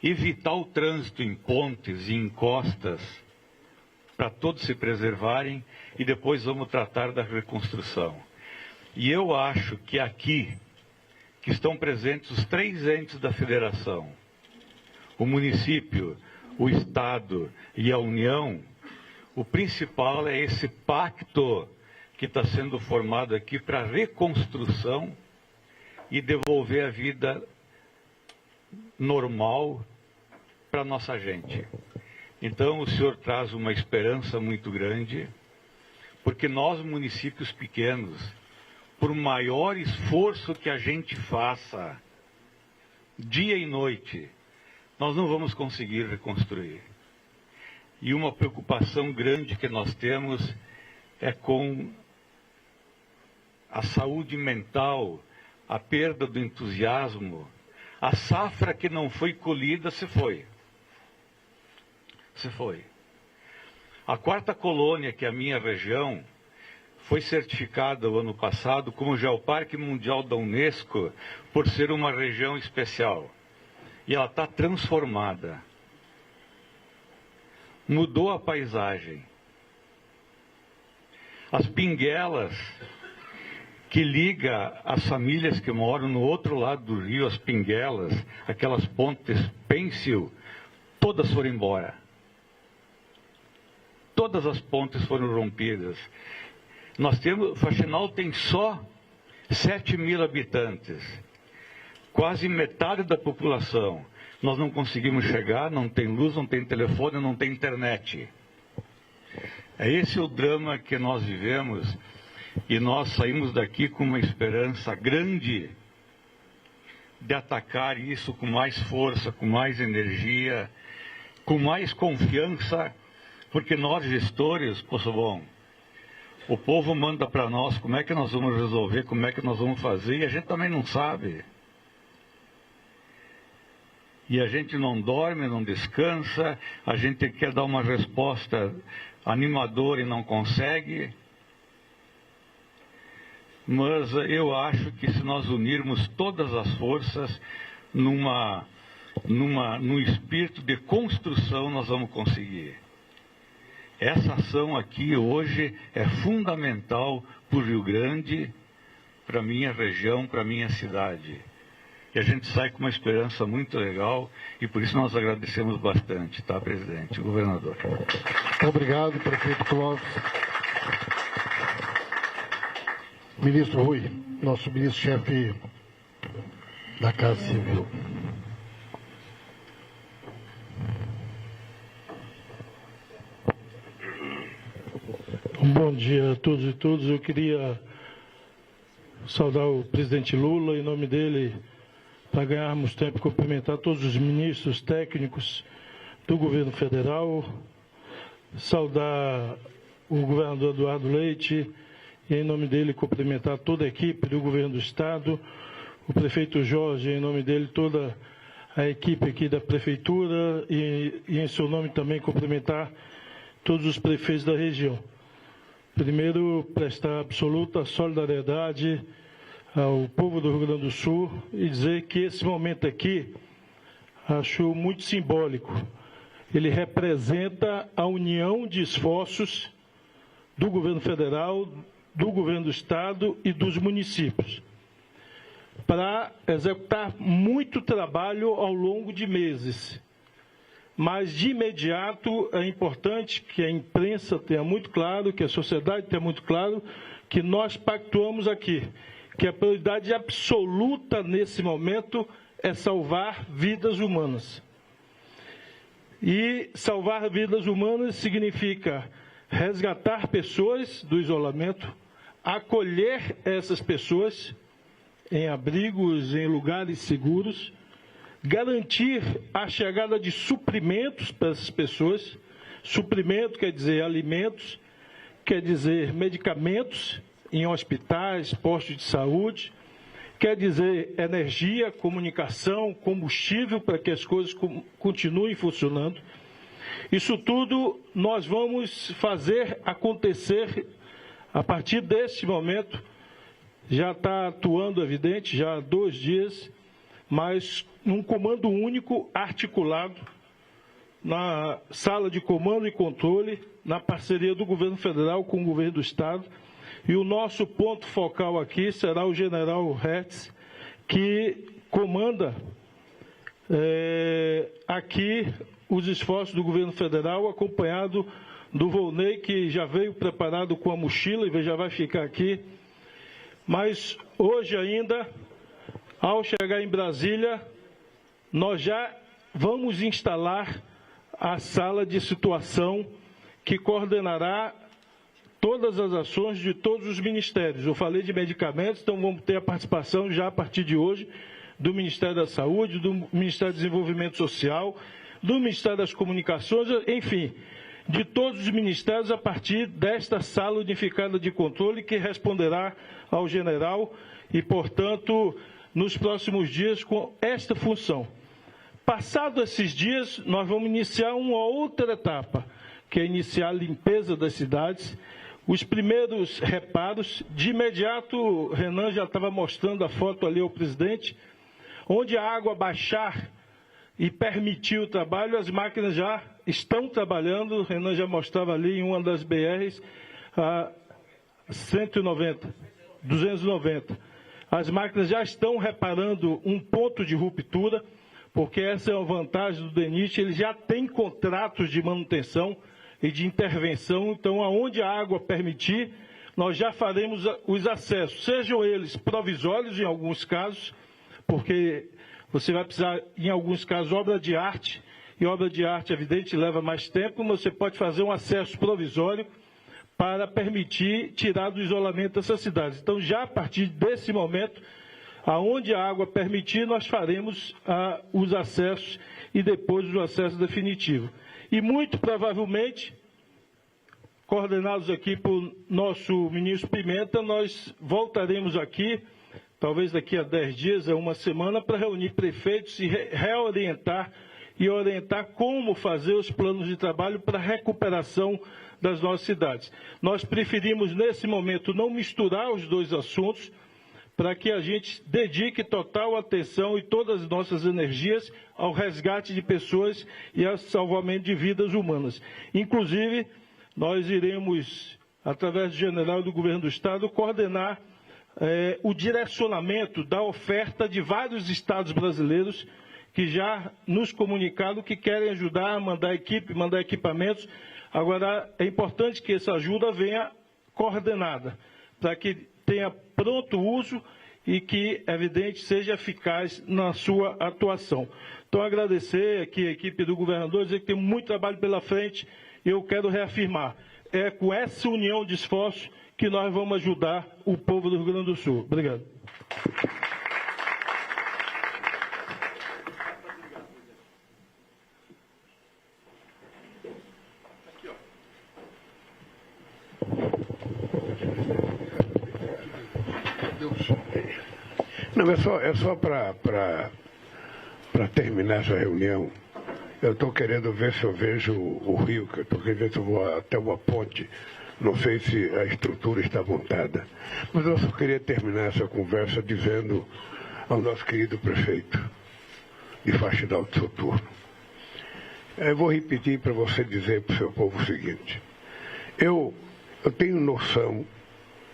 Speaker 13: evitar o trânsito em pontes e encostas, para todos se preservarem, e depois vamos tratar da reconstrução. E eu acho que aqui, que estão presentes os 3 entes da federação, o município, o Estado e a União, o principal é esse pacto que está sendo formado aqui para a reconstrução e devolver a vida normal para a nossa gente. Então o senhor traz uma esperança muito grande, porque nós, municípios pequenos, por maior esforço que a gente faça, dia e noite, nós não vamos conseguir reconstruir. E uma preocupação grande que nós temos é com a saúde mental, a perda do entusiasmo, a safra que não foi colhida se foi. Se foi. A 4ª colônia, que é a minha região, foi certificada o ano passado como Geoparque Mundial da Unesco por ser uma região especial. E ela está transformada. Mudou a paisagem. As pinguelas que liga as famílias que moram no outro lado do rio, as pinguelas, aquelas pontes pêncil, todas foram embora. Todas as pontes foram rompidas. Nós temos, Faxinal tem só 7.000 habitantes. Quase metade da população. Nós não conseguimos chegar, não tem luz, não tem telefone, não tem internet. Esse é o drama que nós vivemos, e nós saímos daqui com uma esperança grande de atacar isso com mais força, com mais energia, com mais confiança, porque nós, gestores, poxa, bom, o povo manda para nós como é que nós vamos resolver, como é que nós vamos fazer, e a gente também não sabe. E a gente não dorme, não descansa, a gente quer dar uma resposta animadora e não consegue. Mas eu acho que se nós unirmos todas as forças num espírito de construção, nós vamos conseguir. Essa ação aqui hoje é fundamental para o Rio Grande, para a minha região, para a minha cidade. E a gente sai com uma esperança muito legal, e por isso nós agradecemos bastante, tá, presidente, governador.
Speaker 2: Obrigado, prefeito Clóvis. Ministro Rui, nosso ministro-chefe da Casa Civil.
Speaker 14: Bom dia a todos e todas. Eu queria saudar o presidente Lula, em nome dele, para ganharmos tempo, cumprimentar todos os ministros técnicos do governo federal, saudar o governador Eduardo Leite, e em nome dele cumprimentar toda a equipe do governo do estado, o prefeito Jorge, em nome dele toda a equipe aqui da prefeitura, e em seu nome também cumprimentar todos os prefeitos da região. Primeiro, prestar absoluta solidariedade ao povo do Rio Grande do Sul e dizer que esse momento aqui acho muito simbólico. Ele representa a união de esforços do governo federal, do governo do estado e dos municípios para executar muito trabalho ao longo de meses. mas de imediato é importante que a imprensa tenha muito claro, que a sociedade tenha muito claro, que nós pactuamos aqui, que a prioridade absoluta nesse momento é salvar vidas humanas. E salvar vidas humanas significa resgatar pessoas do isolamento, acolher essas pessoas em abrigos, em lugares seguros, garantir a chegada de suprimentos para essas pessoas. Suprimento quer dizer alimentos, quer dizer medicamentos em hospitais, postos de saúde, quer dizer energia, comunicação, combustível para que as coisas continuem funcionando. Isso tudo nós vamos fazer acontecer a partir deste momento. Já está atuando, evidente, já há 2 dias, mas num comando único, articulado, na sala de comando e controle, na parceria do governo federal com o governo do estado. E o nosso ponto focal aqui será o general Hertz, que comanda aqui os esforços do governo federal, acompanhado do Volney, que já veio preparado com a mochila e já vai ficar aqui. Mas hoje ainda, ao chegar em Brasília, nós já vamos instalar a sala de situação que coordenará todas as ações de todos os ministérios. Eu falei de medicamentos, então vamos ter a participação já a partir de hoje do Ministério da Saúde, do Ministério do Desenvolvimento Social, do Ministério das Comunicações, enfim, de todos os ministérios a partir desta sala unificada de controle que responderá ao general e, portanto, nos próximos dias com esta função. Passados esses dias, nós vamos iniciar uma outra etapa, que é iniciar a limpeza das cidades, os primeiros reparos. De imediato, o Renan já estava mostrando a foto ali ao presidente, onde a água baixar e permitir o trabalho, as máquinas já estão trabalhando. O Renan já mostrava ali em uma das BRs, a 290. As máquinas já estão reparando um ponto de ruptura, porque essa é a vantagem do DENIT, ele já tem contratos de manutenção e de intervenção, então aonde a água permitir, nós já faremos os acessos, sejam eles provisórios em alguns casos, porque você vai precisar, em alguns casos, obra de arte, e obra de arte, evidente, leva mais tempo, mas você pode fazer um acesso provisório para permitir tirar do isolamento essas cidades. Então, já a partir desse momento, aonde a água permitir, nós faremos os acessos e depois o acesso definitivo. E muito provavelmente, coordenados aqui por nosso ministro Pimenta, nós voltaremos aqui, talvez daqui a 10 dias, a uma semana, para reunir prefeitos e reorientar e orientar como fazer os planos de trabalho para a recuperação das nossas cidades. Nós preferimos, nesse momento, não misturar os dois assuntos, para que a gente dedique total atenção e todas as nossas energias ao resgate de pessoas e ao salvamento de vidas humanas. Inclusive, nós iremos, através do general do governo do estado, coordenar o direcionamento da oferta de vários estados brasileiros que já nos comunicaram que querem ajudar a mandar equipe, mandar equipamentos. Agora, é importante que essa ajuda venha coordenada, para que tenha pronto uso e que, evidente, seja eficaz na sua atuação. Então, agradecer aqui a equipe do governador, dizer que tem muito trabalho pela frente, e eu quero reafirmar, é com essa união de esforços que nós vamos ajudar o povo do Rio Grande do Sul. Obrigado.
Speaker 5: Não, é só para terminar essa reunião. Eu estou querendo ver se eu vejo o rio, que eu estou querendo ver se eu vou até uma ponte. Não sei se a estrutura está montada. Mas eu só queria terminar essa conversa dizendo ao nosso querido prefeito de Faxinal do Soturno. Eu vou repetir para você dizer para o seu povo o seguinte. Eu tenho noção,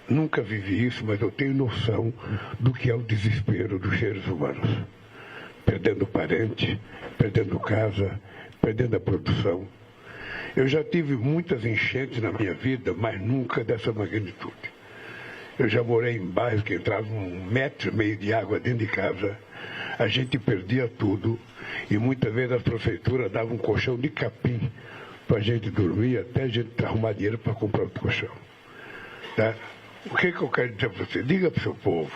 Speaker 5: nunca vivi isso, mas eu tenho noção do que é o desespero dos seres humanos. Perdendo parente, perdendo casa, perdendo a produção. Eu já tive muitas enchentes na minha vida, mas nunca dessa magnitude. Eu já morei em bairros que entrava 1,5 metro de água dentro de casa. A gente perdia tudo e muitas vezes a prefeitura dava um colchão de capim para a gente dormir até a gente arrumar dinheiro para comprar outro colchão. Tá? O que eu quero dizer para você? Diga para o seu povo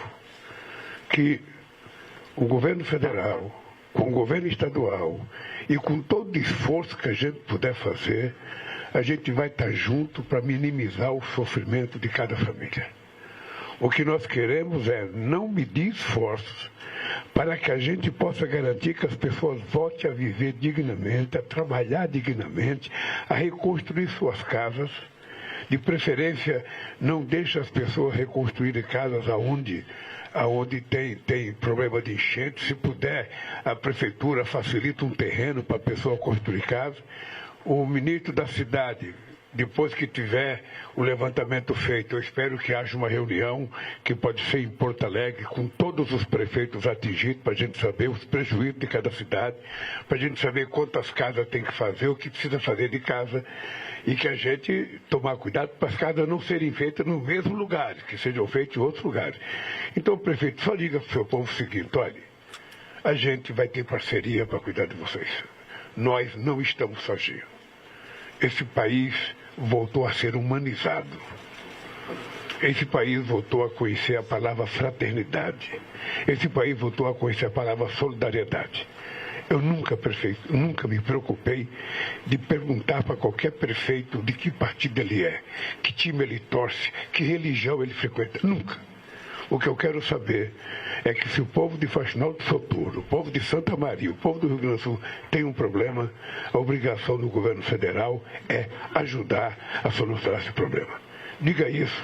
Speaker 5: que o governo federal, com o governo estadual e com todo o esforço que a gente puder fazer, a gente vai estar junto para minimizar o sofrimento de cada família. O que nós queremos é não medir esforços para que a gente possa garantir que as pessoas voltem a viver dignamente, a trabalhar dignamente, a reconstruir suas casas. De preferência, não deixe as pessoas reconstruírem casas aonde tem problema de enchente. Se puder, a prefeitura facilita um terreno para a pessoa construir casa. O ministro da cidade, depois que tiver o levantamento feito, eu espero que haja uma reunião, que pode ser em Porto Alegre, com todos os prefeitos atingidos, para a gente saber os prejuízos de cada cidade, para a gente saber quantas casas tem que fazer, o que precisa fazer de casa, e que a gente tomar cuidado para as casas não serem feitas no mesmo lugar, que sejam feitas em outros lugares. Então, prefeito, só diga para o seu povo o seguinte: olha, a gente vai ter parceria para cuidar de vocês. Nós não estamos sozinhos. Esse país voltou a ser humanizado. Esse país voltou a conhecer a palavra fraternidade. Esse país voltou a conhecer a palavra solidariedade. Eu nunca me preocupei de perguntar para qualquer prefeito de que partido ele é, que time ele torce, que religião ele frequenta. Nunca. O que eu quero saber é que se o povo de Faxinal do Soturno, o povo de Santa Maria, o povo do Rio Grande do Sul tem um problema, a obrigação do governo federal é ajudar a solucionar esse problema. Diga isso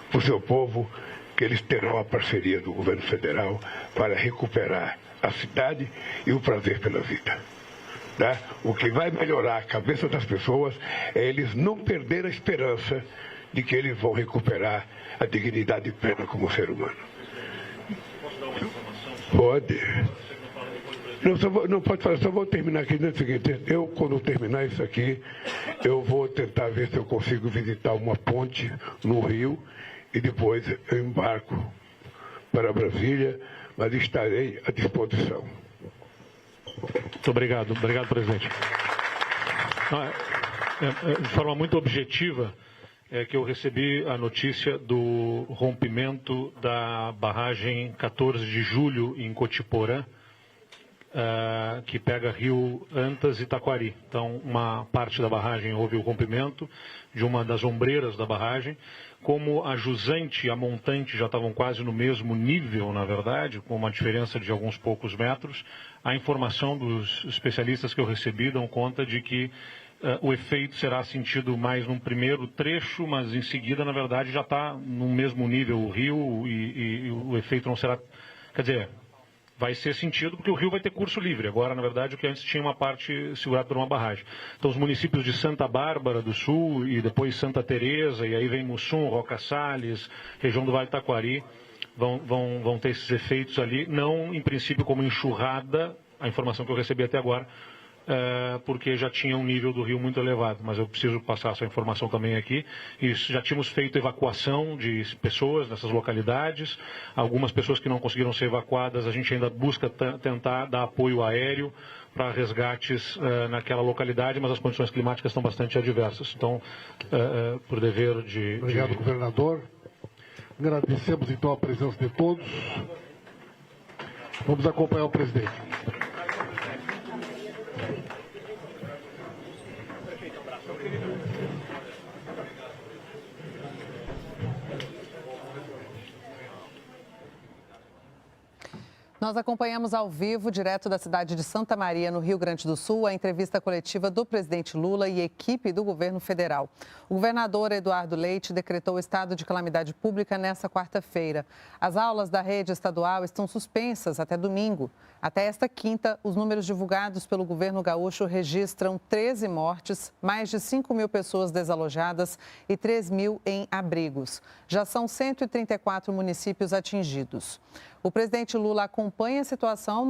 Speaker 5: para o seu povo, que eles terão a parceria do governo federal para recuperar a cidade e o prazer pela vida. Tá? O que vai melhorar a cabeça das pessoas é eles não perder a esperança de que eles vão recuperar a dignidade plena como ser humano.
Speaker 4: Posso dar uma informação?
Speaker 5: Pode. Não pode falar, só vou terminar aqui no seguinte: eu, quando terminar isso aqui, eu vou tentar ver se eu consigo visitar uma ponte no Rio e depois eu embarco para Brasília, mas estarei à disposição.
Speaker 4: Muito obrigado. Obrigado, presidente. De forma muito objetiva, é que eu recebi a notícia do rompimento da barragem 14 de julho em Cotiporã, que pega Rio Antas e Taquari. Então, uma parte da barragem houve o rompimento de uma das ombreiras da barragem. Como a jusante e a montante já estavam quase no mesmo nível, na verdade, com uma diferença de alguns poucos metros, a informação dos especialistas que eu recebi dão conta de que o efeito será sentido mais num primeiro trecho, mas em seguida, na verdade, já está no mesmo nível o rio e o efeito não será... Quer dizer, vai ser sentido porque o rio vai ter curso livre. Agora, na verdade, o que antes tinha uma parte segurada por uma barragem. Então, os municípios de Santa Bárbara do Sul e depois Santa Teresa, e aí vem Mussum, Roca Salles, região do Vale do Taquari, vão ter esses efeitos ali, não, em princípio, como enxurrada, a informação que eu recebi até agora, porque já tinha um nível do rio muito elevado, mas eu preciso passar essa informação também aqui. Isso, já tínhamos feito evacuação de pessoas nessas localidades, algumas pessoas que não conseguiram ser evacuadas, a gente ainda busca tentar dar apoio aéreo para resgates naquela localidade, mas as condições climáticas estão bastante adversas. Então, por dever de...
Speaker 2: Obrigado, governador. Agradecemos, então, a presença de todos. Vamos acompanhar o presidente.
Speaker 1: Nós acompanhamos ao vivo, direto da cidade de Santa Maria, no Rio Grande do Sul, a entrevista coletiva do presidente Lula e equipe do governo federal. O governador Eduardo Leite decretou o estado de calamidade pública nesta quarta-feira. As aulas da rede estadual estão suspensas até domingo. Até esta quinta, os números divulgados pelo governo gaúcho registram 13 mortes, mais de 5 mil pessoas desalojadas e 3 mil em abrigos. Já são 134 municípios atingidos. O presidente Lula acompanha a situação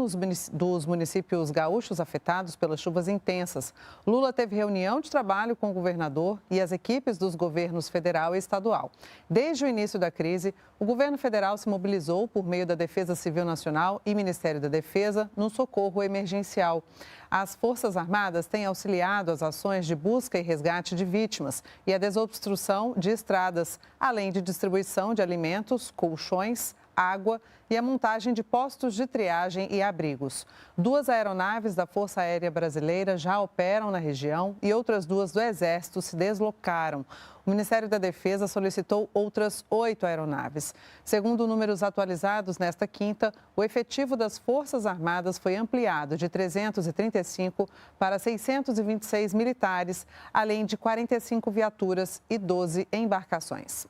Speaker 1: dos municípios gaúchos afetados pelas chuvas intensas. Lula teve reunião de trabalho com o governador e as equipes dos governos federal e estadual. Desde o início da crise, o governo federal se mobilizou por meio da Defesa Civil Nacional e Ministério da Defesa no socorro emergencial. As Forças Armadas têm auxiliado as ações de busca e resgate de vítimas e a desobstrução de estradas, além de distribuição de alimentos, colchões, água e a montagem de postos de triagem e abrigos. 2 aeronaves da Força Aérea Brasileira já operam na região e outras 2 do Exército se deslocaram. O Ministério da Defesa solicitou outras 8 aeronaves. Segundo números atualizados nesta quinta, o efetivo das Forças Armadas foi ampliado de 335 para 626 militares, além de 45 viaturas e 12 embarcações.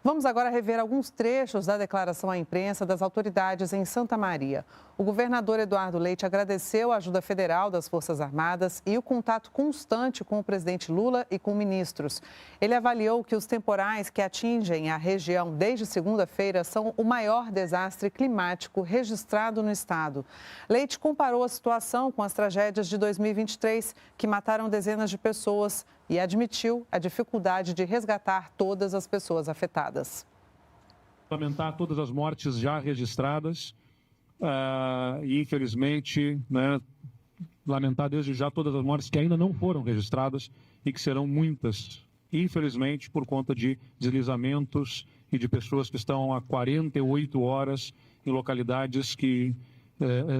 Speaker 1: Vamos agora rever alguns trechos da declaração à imprensa das autoridades em Santa Maria. O governador Eduardo Leite agradeceu a ajuda federal das Forças Armadas e o contato constante com o presidente Lula e com ministros. Ele avaliou que os temporais que atingem a região desde segunda-feira são o maior desastre climático registrado no estado. Leite comparou a situação com as tragédias de 2023, que mataram dezenas de pessoas, e admitiu a dificuldade de resgatar todas as pessoas afetadas.
Speaker 4: Lamentar todas as mortes já registradas e, infelizmente, lamentar desde já todas as mortes que ainda não foram registradas e que serão muitas, infelizmente, por conta de deslizamentos e de pessoas que estão há 48 horas em localidades que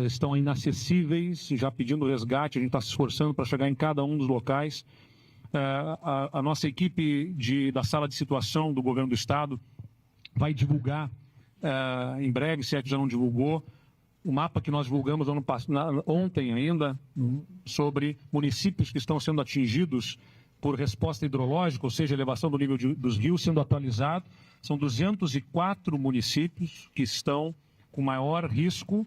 Speaker 4: estão inacessíveis, já pedindo resgate. A gente está se esforçando para chegar em cada um dos locais. A nossa equipe da sala de situação do governo do estado vai divulgar em breve, se é que já não divulgou, o mapa que nós divulgamos ontem ainda, sobre municípios que estão sendo atingidos por resposta hidrológica, ou seja, elevação do nível dos rios, sendo atualizado. São 204 municípios que estão com maior risco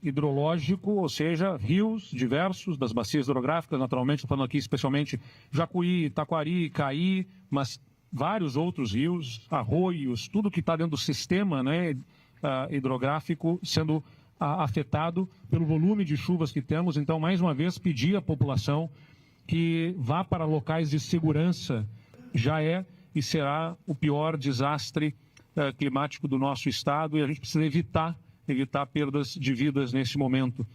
Speaker 4: hidrológico, ou seja, rios diversos das bacias hidrográficas, naturalmente, estou falando aqui especialmente Jacuí, Taquari, Caí, mas vários outros rios, arroios, tudo que está dentro do sistema hidrográfico sendo afetado pelo volume de chuvas que temos. Então, mais uma vez, pedir à população que vá para locais de segurança. Já é e será o pior desastre climático do nosso estado e a gente precisa evitar perdas de vidas nesse momento.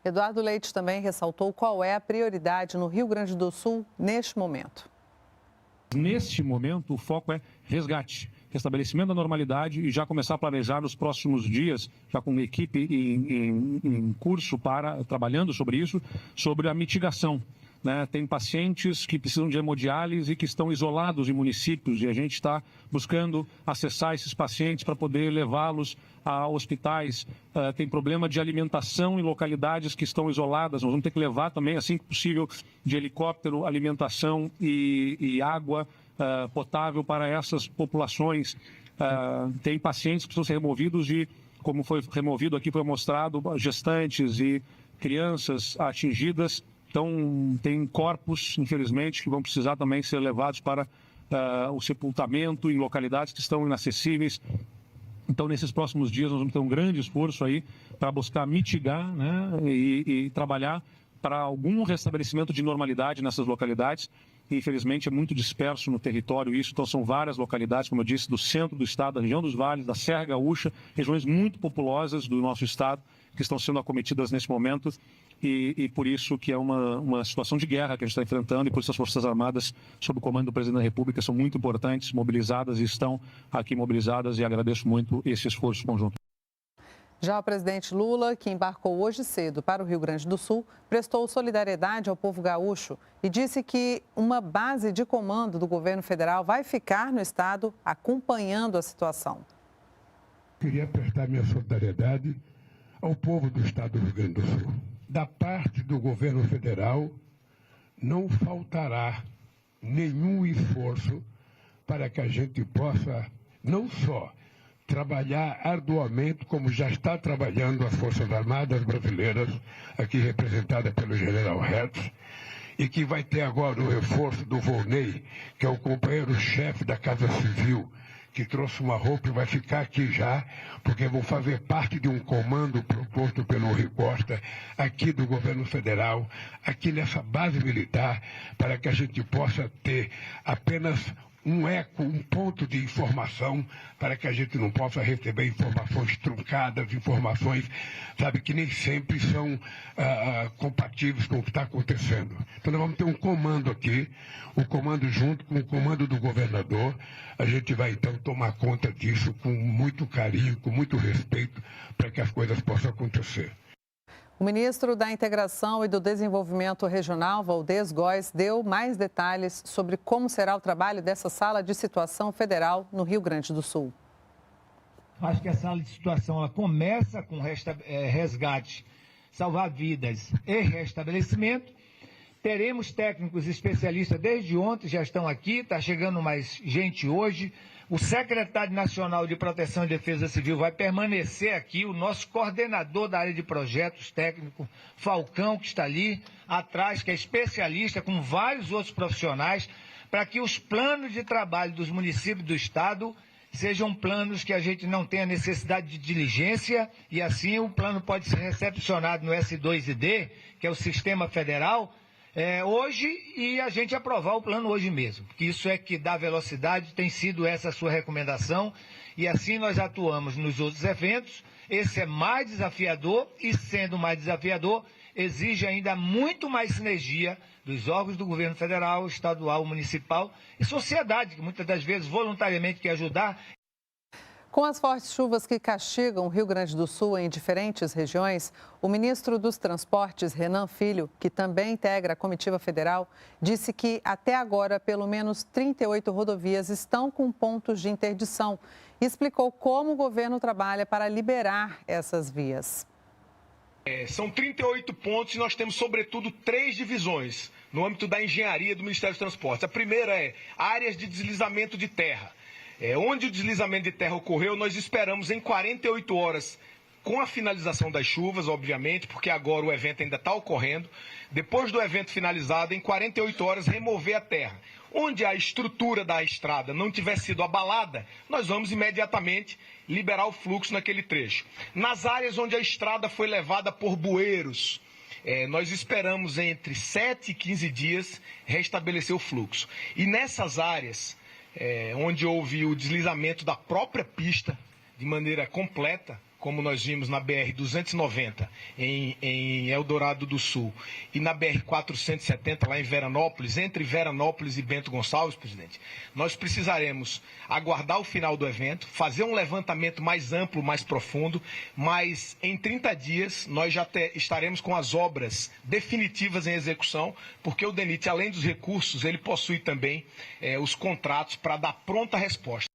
Speaker 1: Eduardo Leite também ressaltou qual é a prioridade no Rio Grande do Sul neste momento.
Speaker 4: Neste momento, o foco é resgate, restabelecimento da normalidade e já começar a planejar nos próximos dias, já com uma equipe em curso trabalhando sobre isso, sobre a mitigação. Tem pacientes que precisam de hemodiálise e que estão isolados em municípios e a gente está buscando acessar esses pacientes para poder levá-los a hospitais. Tem problema de alimentação em localidades que estão isoladas. Nós vamos ter que levar também, assim que possível, de helicóptero, alimentação e água potável para essas populações. Tem pacientes que precisam ser removidos como foi removido aqui, foi mostrado, gestantes e crianças atingidas. Então, tem corpos, infelizmente, que vão precisar também ser levados para o sepultamento em localidades que estão inacessíveis. Então, nesses próximos dias, nós vamos ter um grande esforço aí para buscar mitigar e trabalhar para algum restabelecimento de normalidade nessas localidades. E, infelizmente, é muito disperso no território isso. Então, são várias localidades, como eu disse, do centro do estado, da região dos vales, da Serra Gaúcha, regiões muito populosas do nosso estado, que estão sendo acometidas nesse momento. E por isso que é uma situação de guerra que a gente está enfrentando e por isso as Forças Armadas, sob o comando do Presidente da República, são muito importantes, mobilizadas e estão aqui mobilizadas e agradeço muito esse esforço conjunto.
Speaker 1: Já o presidente Lula, que embarcou hoje cedo para o Rio Grande do Sul, prestou solidariedade ao povo gaúcho e disse que uma base de comando do governo federal vai ficar no estado acompanhando a situação.
Speaker 5: Queria prestar minha solidariedade ao povo do estado do Rio Grande do Sul. Da parte do governo federal, não faltará nenhum esforço para que a gente possa não só trabalhar arduamente, como já está trabalhando as Forças Armadas Brasileiras, aqui representada pelo general Hertz, e que vai ter agora o reforço do Volney, que é o companheiro-chefe da Casa Civil, que trouxe uma roupa e vai ficar aqui já, porque vão fazer parte de um comando proposto pelo Rui Costa, aqui do governo federal, aqui nessa base militar, para que a gente possa ter apenas um eco, um ponto de informação, para que a gente não possa receber informações truncadas, informações, sabe, que nem sempre são compatíveis com o que está acontecendo. Então nós vamos ter um comando aqui, o comando junto com o comando do governador. A gente vai então tomar conta disso com muito carinho, com muito respeito, para que as coisas possam acontecer.
Speaker 1: O ministro da Integração e do Desenvolvimento Regional, Valdez Góes, deu mais detalhes sobre como será o trabalho dessa sala de situação federal no Rio Grande do Sul.
Speaker 6: Acho que a sala de situação ela começa com resgate, salvar vidas e restabelecimento. Teremos técnicos especialistas desde ontem, já estão aqui, está chegando mais gente hoje. O secretário nacional de Proteção e Defesa Civil vai permanecer aqui, o nosso coordenador da área de projetos técnico, Falcão, que está ali atrás, que é especialista, com vários outros profissionais, para que os planos de trabalho dos municípios do estado sejam planos que a gente não tenha necessidade de diligência, e assim o plano pode ser recepcionado no S2ID, que é o sistema federal, hoje, e a gente aprovar o plano hoje mesmo, porque isso é que dá velocidade, tem sido essa a sua recomendação, e assim nós atuamos nos outros eventos. Esse é mais desafiador, e sendo mais desafiador, exige ainda muito mais sinergia dos órgãos do governo federal, estadual, municipal e sociedade, que muitas das vezes voluntariamente quer ajudar.
Speaker 1: Com as fortes chuvas que castigam o Rio Grande do Sul em diferentes regiões, o ministro dos Transportes, Renan Filho, que também integra a comitiva federal, disse que até agora pelo menos 38 rodovias estão com pontos de interdição e explicou como o governo trabalha para liberar essas vias.
Speaker 7: São 38 pontos e nós temos, sobretudo, 3 divisões no âmbito da engenharia do Ministério dos Transportes. A primeira é áreas de deslizamento de terra. Onde o deslizamento de terra ocorreu, nós esperamos em 48 horas, com a finalização das chuvas, obviamente, porque agora o evento ainda está ocorrendo. Depois do evento finalizado, em 48 horas, remover a terra. Onde a estrutura da estrada não tiver sido abalada, nós vamos imediatamente liberar o fluxo naquele trecho. Nas áreas onde a estrada foi levada por bueiros, nós esperamos entre 7 e 15 dias restabelecer o fluxo. E nessas áreas onde houve o deslizamento da própria pista de maneira completa, como nós vimos na BR-290 em Eldorado do Sul e na BR-470 lá em Veranópolis, entre Veranópolis e Bento Gonçalves, presidente, nós precisaremos aguardar o final do evento, fazer um levantamento mais amplo, mais profundo, mas em 30 dias nós já estaremos com as obras definitivas em execução, porque o DENIT, além dos recursos, ele possui também os contratos para dar pronta resposta.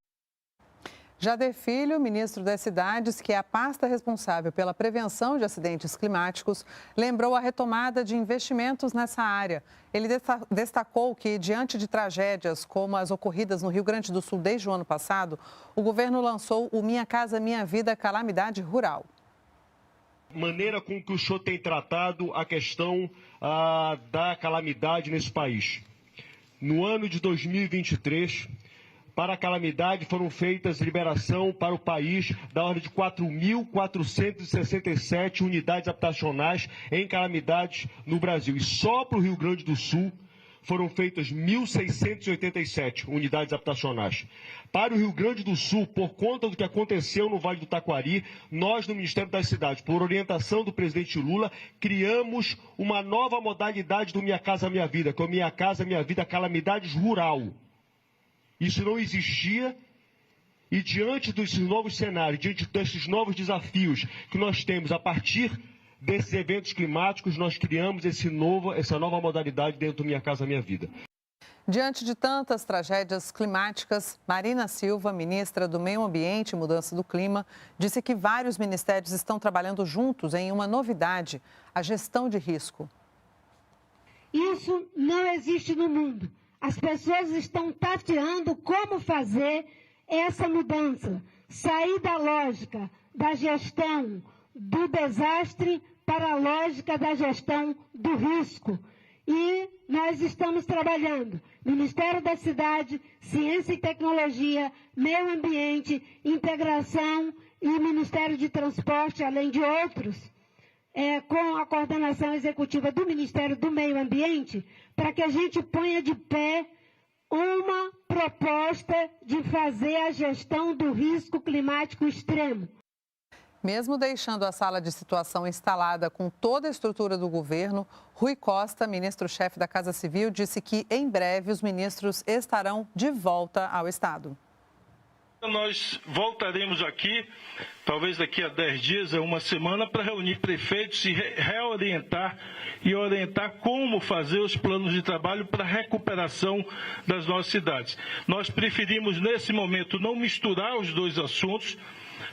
Speaker 1: Jader Filho, ministro das Cidades, que é a pasta responsável pela prevenção de acidentes climáticos, lembrou a retomada de investimentos nessa área. Ele destacou que, diante de tragédias como as ocorridas no Rio Grande do Sul desde o ano passado, o governo lançou o Minha Casa Minha Vida Calamidade Rural.
Speaker 9: Maneira com que o senhor tem tratado a questão da calamidade nesse país. No ano de 2023... para a calamidade foram feitas liberação para o país da ordem de 4.467 unidades habitacionais em calamidades no Brasil. E só para o Rio Grande do Sul foram feitas 1.687 unidades habitacionais. Para o Rio Grande do Sul, por conta do que aconteceu no Vale do Taquari, nós no Ministério das Cidades, por orientação do presidente Lula, criamos uma nova modalidade do Minha Casa Minha Vida, que é o Minha Casa Minha Vida Calamidades Rural. Isso não existia, e diante desses novos cenários, diante desses novos desafios que nós temos a partir desses eventos climáticos, nós criamos essa nova modalidade dentro do Minha Casa Minha Vida.
Speaker 1: Diante de tantas tragédias climáticas, Marina Silva, ministra do Meio Ambiente e Mudança do Clima, disse que vários ministérios estão trabalhando juntos em uma novidade, a gestão de risco.
Speaker 10: Isso não existe no mundo. As pessoas estão tateando como fazer essa mudança, sair da lógica da gestão do desastre para a lógica da gestão do risco. E nós estamos trabalhando, Ministério da Cidade, Ciência e Tecnologia, Meio Ambiente, Integração e Ministério de Transporte, além de outros, com a coordenação executiva do Ministério do Meio Ambiente, para que a gente ponha de pé uma proposta de fazer a gestão do risco climático extremo.
Speaker 1: Mesmo deixando a sala de situação instalada com toda a estrutura do governo, Rui Costa, ministro-chefe da Casa Civil, disse que em breve os ministros estarão de volta ao Estado.
Speaker 14: Nós voltaremos aqui, talvez daqui a 10 dias, a uma semana, para reunir prefeitos e reorientar e orientar como fazer os planos de trabalho para a recuperação das nossas cidades. Nós preferimos, nesse momento, não misturar os dois assuntos,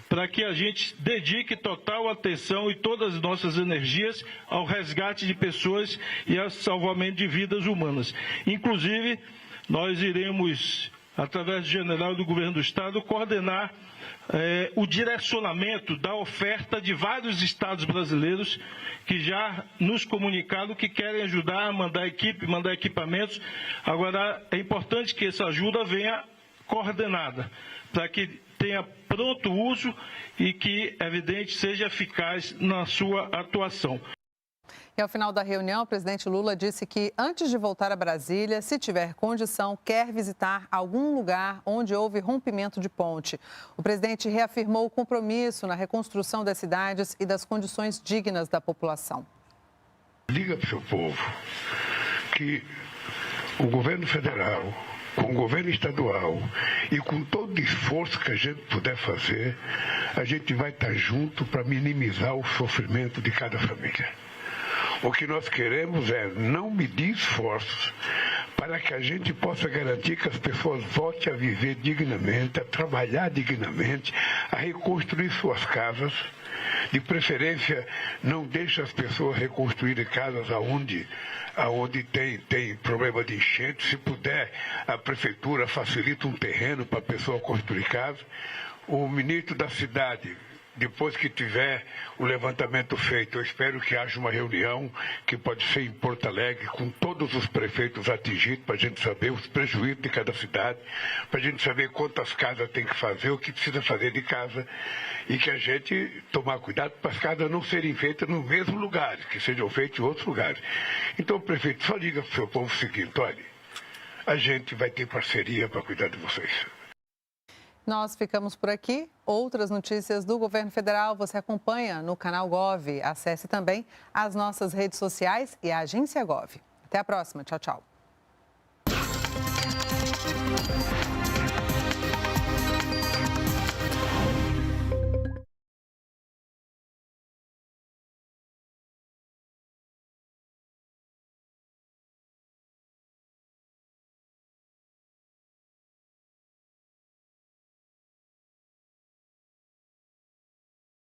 Speaker 14: para que a gente dedique total atenção e todas as nossas energias ao resgate de pessoas e ao salvamento de vidas humanas. Inclusive, nós iremos, através do general do governo do Estado, coordenar o direcionamento da oferta de vários estados brasileiros que já nos comunicaram que querem ajudar a mandar equipe, mandar equipamentos. Agora, é importante que essa ajuda venha coordenada, para que tenha pronto uso e que, evidente, seja eficaz na sua atuação.
Speaker 1: E ao final da reunião, o presidente Lula disse que, antes de voltar a Brasília, se tiver condição, quer visitar algum lugar onde houve rompimento de ponte. O presidente reafirmou o compromisso na reconstrução das cidades e das condições dignas da população.
Speaker 5: Diga para o seu povo que o governo federal, com o governo estadual e com todo o esforço que a gente puder fazer, a gente vai estar junto para minimizar o sofrimento de cada família. O que nós queremos é não medir esforços para que a gente possa garantir que as pessoas voltem a viver dignamente, a trabalhar dignamente, a reconstruir suas casas. De preferência, não deixe as pessoas reconstruírem casas aonde tem problema de enchente. Se puder, a prefeitura facilita um terreno para a pessoa construir casa. O ministro da cidade, depois que tiver o levantamento feito, eu espero que haja uma reunião que pode ser em Porto Alegre, com todos os prefeitos atingidos, para a gente saber os prejuízos de cada cidade, para a gente saber quantas casas tem que fazer, o que precisa fazer de casa, e que a gente tomar cuidado para as casas não serem feitas no mesmo lugar, que sejam feitas em outros lugares. Então, prefeito, só diga para o seu povo o seguinte: olha, a gente vai ter parceria para cuidar de vocês.
Speaker 1: Nós ficamos por aqui. Outras notícias do governo federal você acompanha no canal Gov. Acesse também as nossas redes sociais e a Agência Gov. Até a próxima. Tchau, tchau.